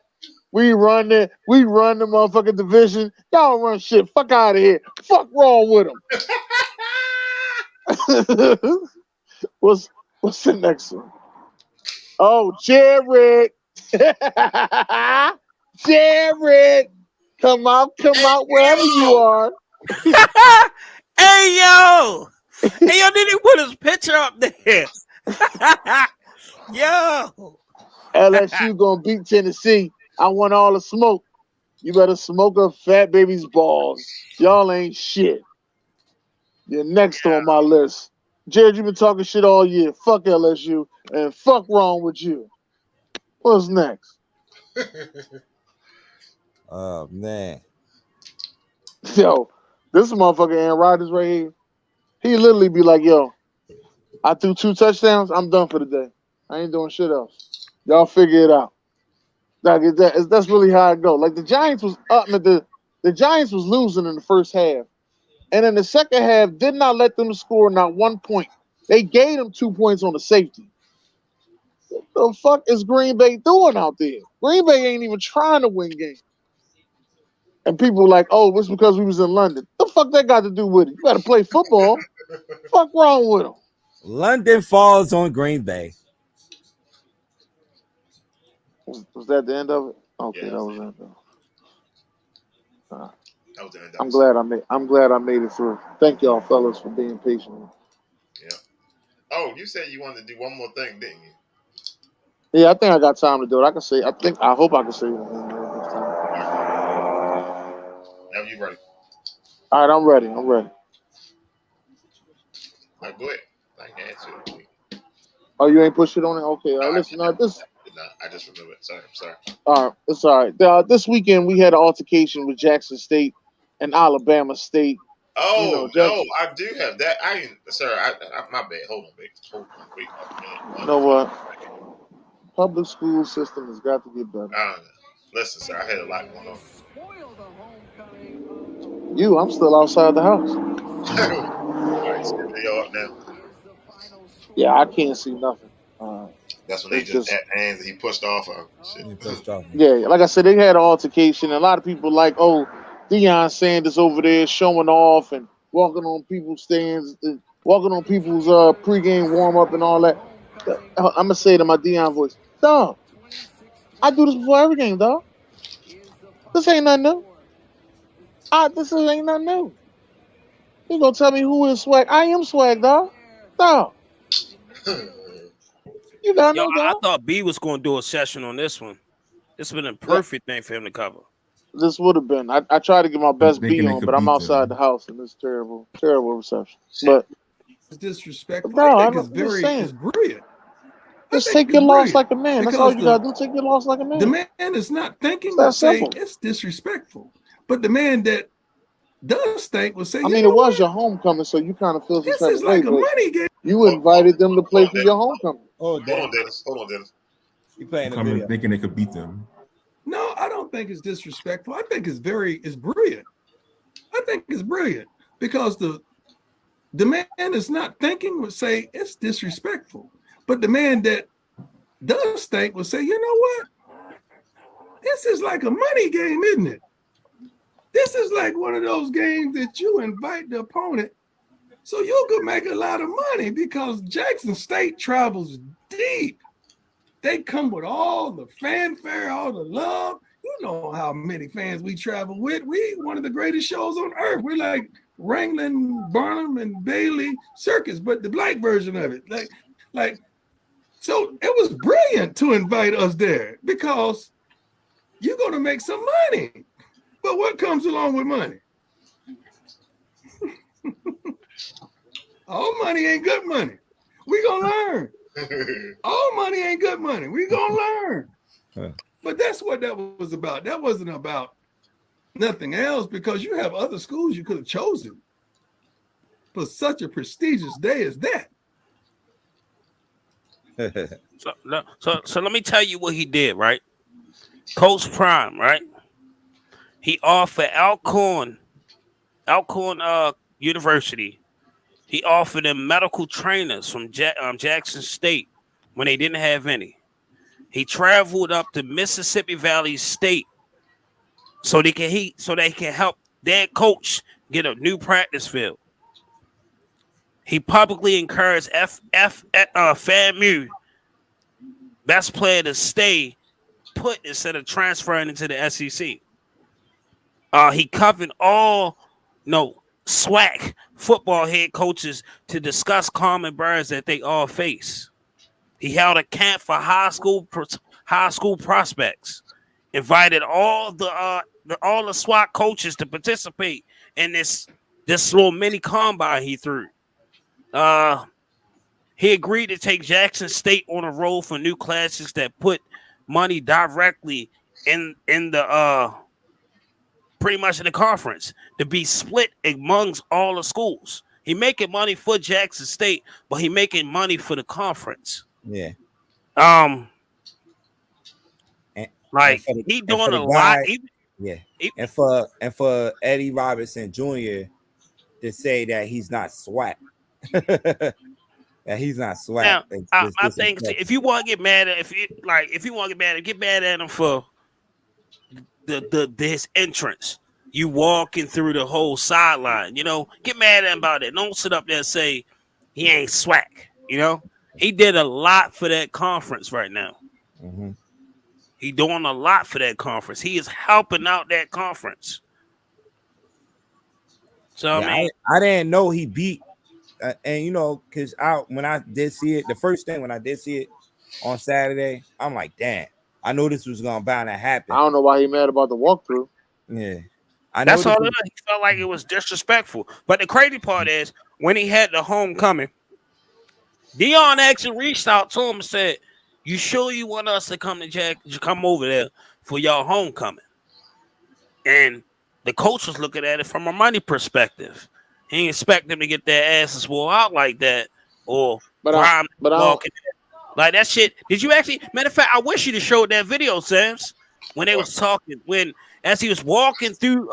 We run the motherfucking division. Y'all run shit. Fuck out of here. Fuck wrong with them. What's the next one? Oh, Jared. Jared. Come out wherever you are. Hey yo, did he put his picture up there? Yo, LSU gonna beat Tennessee. I want all the smoke. You better smoke up fat baby's balls. Y'all ain't shit. You're next on my list. Jared, you've been talking shit all year. Fuck LSU and fuck wrong with you. What's next? Oh man. Yo, this motherfucker Aaron Rodgers right here. He literally be like, yo, I threw 2 touchdowns. I'm done for the day. I ain't doing shit else. Y'all figure it out. Like that's really how it go. Like the Giants was up, the Giants was losing in the first half, and in the second half did not let them score not 1 point. They gave them 2 points on the safety. What the fuck is Green Bay doing out there? Green Bay ain't even trying to win games. And people were like, oh, it's because we was in London. The fuck that got to do with it? You got to play football. Fuck wrong with them? London falls on Green Bay. Was that the end of it? Okay, Yeah, that was the end of it. That was the end. I'm glad I made it through. Thank y'all fellas for being patient. Yeah. Oh, you said you wanted to do one more thing, didn't you? Yeah, I think I got time to do it. I hope I can say it. Now you ready? All right, I'm ready. All right, go ahead. I can answer it. Oh, you ain't push it on it? Okay, all right. Listen, this. No, I just remembered. Sorry, I'm sorry. All right, it's all right. This weekend we had an altercation with Jackson State and Alabama State. Oh, no, I do have that. My bad. Hold on, wait a minute. You know what? Public school system has got to get better. Listen, sir, I had a lot going on. I'm still outside the house. All right, so y'all up now. Yeah, I can't see nothing. That's when they just had hands and he pushed off. Shit. He pushed off. Yeah, like I said, they had an altercation. And a lot of people like, oh, Deion Sanders over there showing off and walking on people's stands, walking on people's pregame warm up and all that. I'm gonna say to my Deion voice, dog, I do this before every game, dog. This ain't nothing new. This ain't nothing new. You gonna tell me who is swag? I am swag, dog. Dog. You gotta know, dog. I thought B was gonna do a session on this one. This would have been a perfect thing for him to cover. This would have been. I tried to get my best B on, but I'm outside the house and it's terrible reception. But it's disrespectful. No, I think it's brilliant. Just take your loss like a man. That's all you gotta do. Take your loss like a man. The man is not thinking to say it's disrespectful, but the man that does think will say, I mean, it was your homecoming, so you kind of feel this is like a money game. You invited them to play for your homecoming. Hold on, Dennis. You playing the video. Thinking they could beat them. No, I don't think it's disrespectful. I think it's brilliant. I think it's brilliant because the man is not thinking would say it's disrespectful, but the man that does think will say, you know what? This is like a money game, isn't it? This is like one of those games that you invite the opponent so you could make a lot of money because Jackson State travels deep. They come with all the fanfare, all the love. You know how many fans we travel with. We one of the greatest shows on earth. We're like Wrangling, Barnum, and Bailey Circus, but the black version of it. So it was brilliant to invite us there because you're going to make some money. But what comes along with money? All money ain't good money. We gonna learn. All money ain't good money. We gonna learn. But that's what that was about. That wasn't about nothing else because you have other schools you could have chosen for such a prestigious day as that. So let me tell you what he did, right? Coach Prime, right? He offered Alcorn University. He offered them medical trainers from Jackson State when they didn't have any. He traveled up to Mississippi Valley State so they can help their coach get a new practice field. He publicly encouraged FAMU best player to stay put instead of transferring into the SEC. He covered all SWAC football head coaches to discuss common birds that they all face. He held a camp for high school prospects. Invited all the SWAT coaches to participate in this little mini combine he threw. He agreed to take Jackson State on a roll for new classes that put money directly in the pretty much in the conference to be split amongst all the schools. He making money for Jackson State, but he making money for the conference. Yeah. He doing a lot. And for Eddie Robinson Jr. to say that he's not SWAT. That he's not SWAT. Now, I think if you want to get mad at get mad at him for his entrance. You walking through the whole sideline, get mad at him about it. Don't sit up there and say he ain't SWAT. He did a lot for that conference right now. Mm-hmm. He doing a lot for that conference. He is helping out that conference. So I didn't know he beat, and because when I did see it, the first thing when I did see it on Saturday, I'm like, damn, I know this was gonna bound to happen. I don't know why he mad about the walkthrough. Yeah, that's all. He felt like it was disrespectful. But the crazy part is when he had the homecoming, Dion actually reached out to him and said, "You sure you want us to come over there for your homecoming?" And the coach was looking at it from a money perspective. He didn't expect them to get their asses wore out like that, or like that shit. Did you actually? Matter of fact, I wish you'd have showed that video, Sams, when they was talking. As he was walking through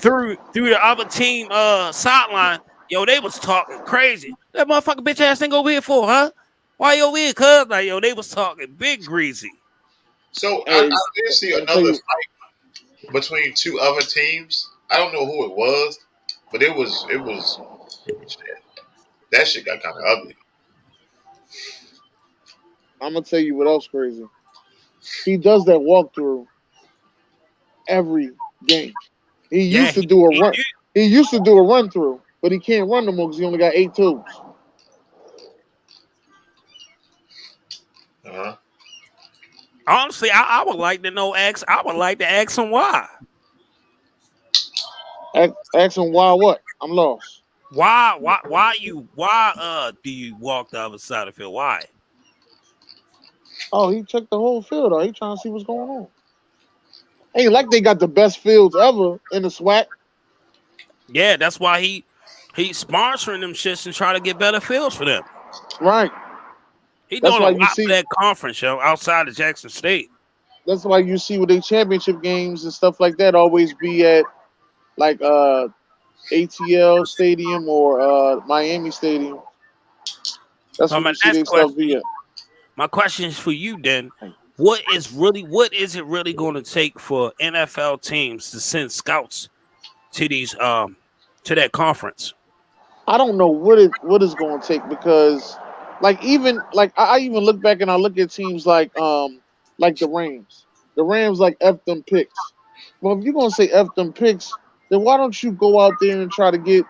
the other team sideline, they was talking crazy. That motherfucking bitch ass thing over here for, huh? Why you over here, cuz? They was talking big greasy. So I did see another fight between two other teams. I don't know who it was, but it was that shit got kind of ugly. I'm gonna tell you what else crazy. He does that walkthrough every game. He used to do a run. He used to do a run through, but he can't run no more because he only got 8 tubes. Honestly, I would like to know. I would like to ask him why. Ask him why what? I'm lost. Why do you walk the other side of the field? Why? Oh, he checked the whole field out. He trying to see what's going on. Ain't like they got the best fields ever in the SWAC. Yeah, that's why he's sponsoring them shits and trying to get better fields for them. Right. He doing a lot for that conference, outside of Jackson State. That's why you see with their championship games and stuff like that always be at like ATL Stadium or Miami Stadium. That's what you see their stuff be at. My question is for you, then. What is it really going to take for NFL teams to send scouts to these to that conference? I don't know what it's going to take because I even look back and I look at teams like the Rams. The Rams F them picks. Well, if you're going to say F them picks, then why don't you go out there and try to get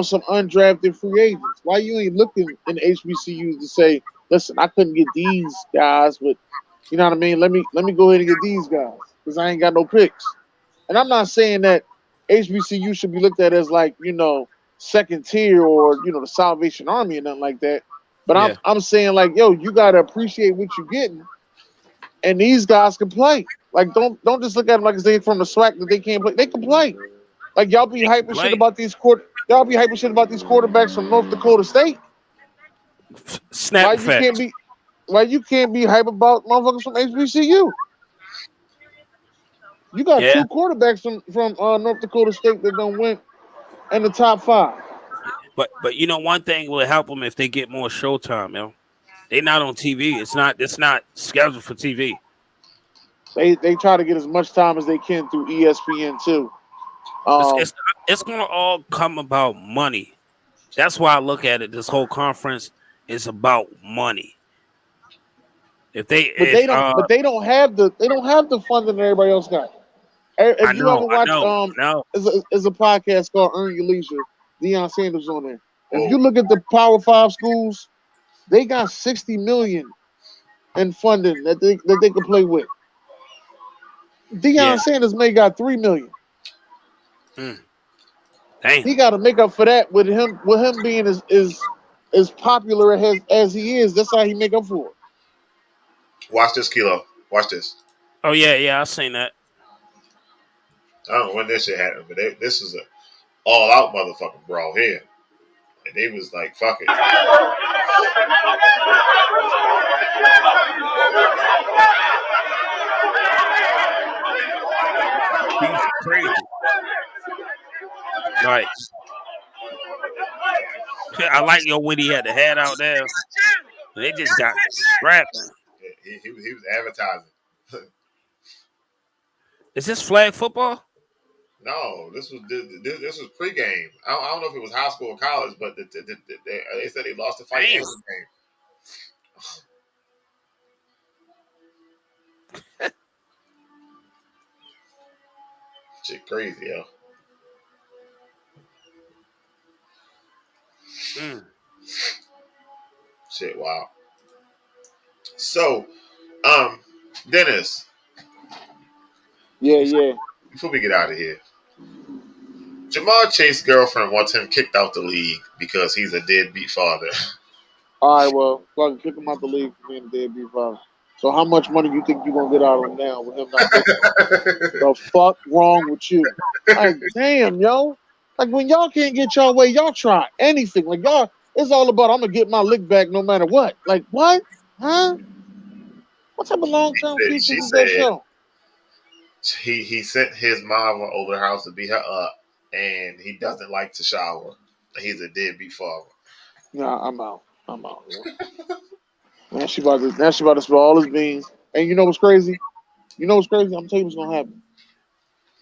some undrafted free agents? Why you ain't looking in the HBCUs to say, listen, I couldn't get these guys, but you know what I mean? Let me go ahead and get these guys because I ain't got no picks. And I'm not saying that HBCU should be looked at as second tier or the Salvation Army or nothing like that. But I'm saying you gotta appreciate what you're getting, and these guys can play. Don't just look at them like they from the SWAC that they can't play. They can play. Y'all be hyping shit about these quarterbacks from North Dakota State. Why you can't be hype about motherfuckers from HBCU? You got 2 quarterbacks from North Dakota State that don't win in the top 5. But one thing will help them if they get more showtime, They not on TV. It's not scheduled for TV. They try to get as much time as they can through ESPN too. It's gonna all come about money. That's why I look at it. This whole conference is about money. But they don't have the funding that everybody else got. If you ever watch is a podcast called Earn Your Leisure, Deion Sanders on there. If you look at the Power 5 schools, they got $60 million in funding that they can play with. Deion Sanders may got $3 million. Dang. He got to make up for that with him being as popular as he is. That's how he make up for it. Watch this, Kilo. Watch this. Oh yeah, I seen that. I don't know when this shit happened, but this is a all-out motherfucking brawl here. And they was like, fuck it. He's crazy. Right. I like when he had the hat out there. They just got scrapping. He was advertising. Is this flag football? No, this was pregame. I don't know if it was high school or college, but they said they lost the fight in the game. Shit crazy, yo. Shit, wow. So, Dennis. Yeah. Before we get out of here, Jamar Chase's girlfriend wants him kicked out the league because he's a deadbeat father. All right, well, fucking kick him out the league for being a deadbeat father. So how much money you think you're going to get out of him now with him not the fuck wrong with you? Like, damn, yo. Like, when y'all can't get y'all way, y'all try anything. Like, y'all, it's all about, I'm going to get my lick back no matter what. Like, what? Huh? What type of long-term future is that show? He sent his mama over the house to beat her up, and he doesn't like to shower. He's a deadbeat father. Nah, I'm out. Now she about to spill all his beans. And you know what's crazy? I'm telling you what's gonna happen.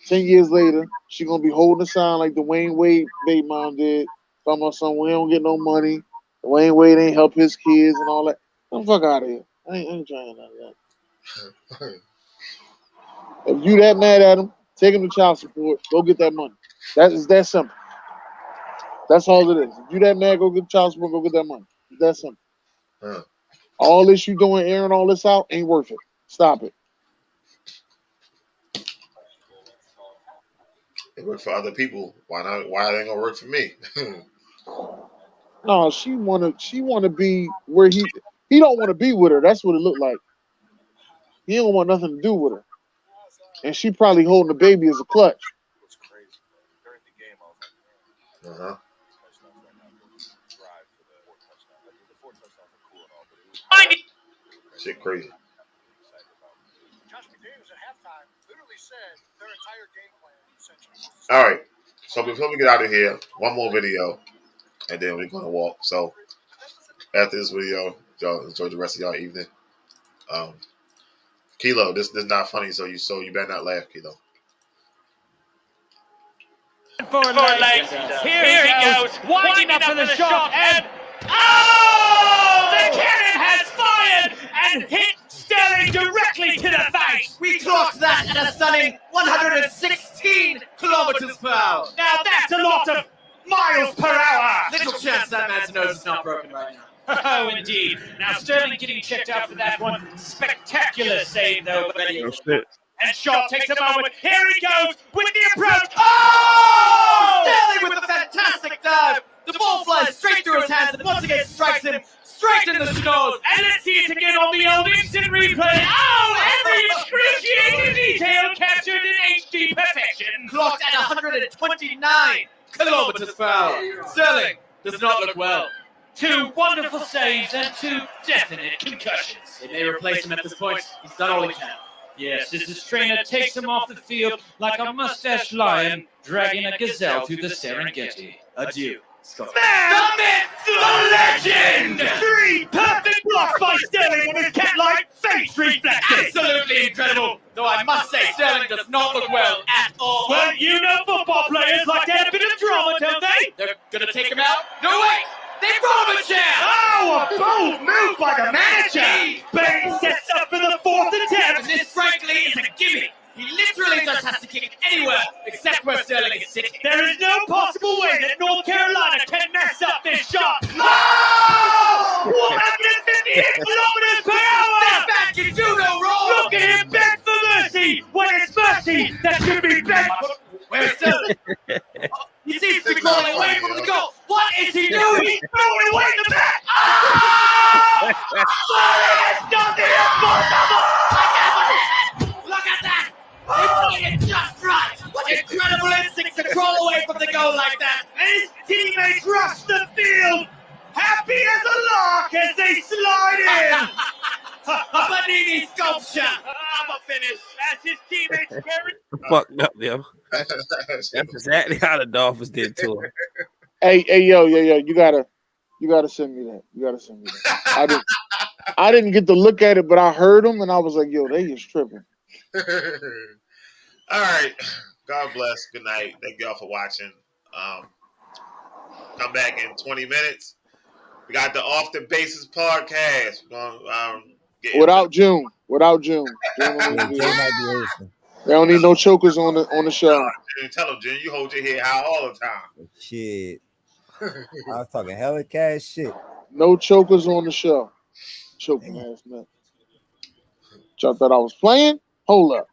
10 years later, she gonna be holding a sign like Dwayne Wade baby mom did. Talking about something, we don't get no money. Dwayne Wade ain't help his kids and all that. Get the fuck out of here. I ain't trying none of that. If you that mad at him, take him to child support. Go get that money. It's that simple. That's all it is. If you that mad, go get child support. Go get that money. It's that simple. All this you doing, airing all this out, ain't worth it. Stop it. It worked for other people. Why not? Why it ain't gonna work for me? No, she wanna be where he don't want to be with her. That's what it looked like. He don't want nothing to do with her. And she probably holding the baby as a clutch. Shit crazy. All right. So before we get out of here, one more video, and then we're gonna walk. So after this video, y'all enjoy the rest of y'all evening. Kilo, this is not funny, so you better not laugh, Kilo. Forward legs. Here he goes. Winding up for the shot, and the cannon has fired and hit Sterling directly to the face. We clocked that at a stunning 116 kilometers per hour. Now that's a lot of miles per hour. Little chance that man's nose is not broken right now. Oh, indeed. Now Sterling getting checked out for that one. Spectacular save, though. And Shaw takes a moment. Here he goes with the approach. Oh! Sterling with a fantastic dive. The ball flies straight through his hands and once again strikes him straight in the nose. And let's see it again on the old instant replay. Oh, every excruciating detail captured in HD perfection. Clocked at 129 kilometers per hour. Sterling does not look well. 2 wonderful saves and 2 definite concussions. They may replace him at this point. He's done all he can. Yes, as his trainer takes him off the field like a mustached lion dragging a gazelle through the Serengeti. Adieu, Scott. The myth, the legend! 3 perfect blocked by Sterling with his cat-like face reflexes. Absolutely incredible. Though I must say, Sterling does not look well at all. Well, you know football players like to have a bit of drama, don't they? They're gonna take him out? No, wait! They brought him a chair! Oh, a bold move by the manager! Bain sets up for the 4th attempt. And this, frankly, is a gimmick. He literally just has to kick it anywhere except where Sterling is sitting. There is no possible way that North Carolina can mess up this shot. Oh! 158 kilometers per hour! This man can do no wrong! Look at him beg for mercy when it's mercy that should be begged for. Where's Sterling? He seems to be crawling away from the goal. What is he doing? He's throwing away the bat! Oh! It's not the impossible! Look at that! He's doing it just right! What incredible instinct to crawl away from the goal like that! His teammates rush the field, happy as a lark as they slide in. A Panini sculpture! I'm a finish as his teammates carry. Fucked up, yo. That's exactly how the Dolphins did to him. Hey, yo, you gotta send me that. You gotta send me that. I didn't get to look at it, but I heard them and I was like, yo, they is tripping. All right. God bless. Good night. Thank y'all for watching. Come back in 20 minutes. We got the Off the Bases podcast. We're gonna Without June. They don't need no chokers on the show. Tell them, June, you hold your head high all the time. Shit. I was talking hella cash shit. No chokers on the show. Choking ass man. Y'all thought I was playing? Hold up.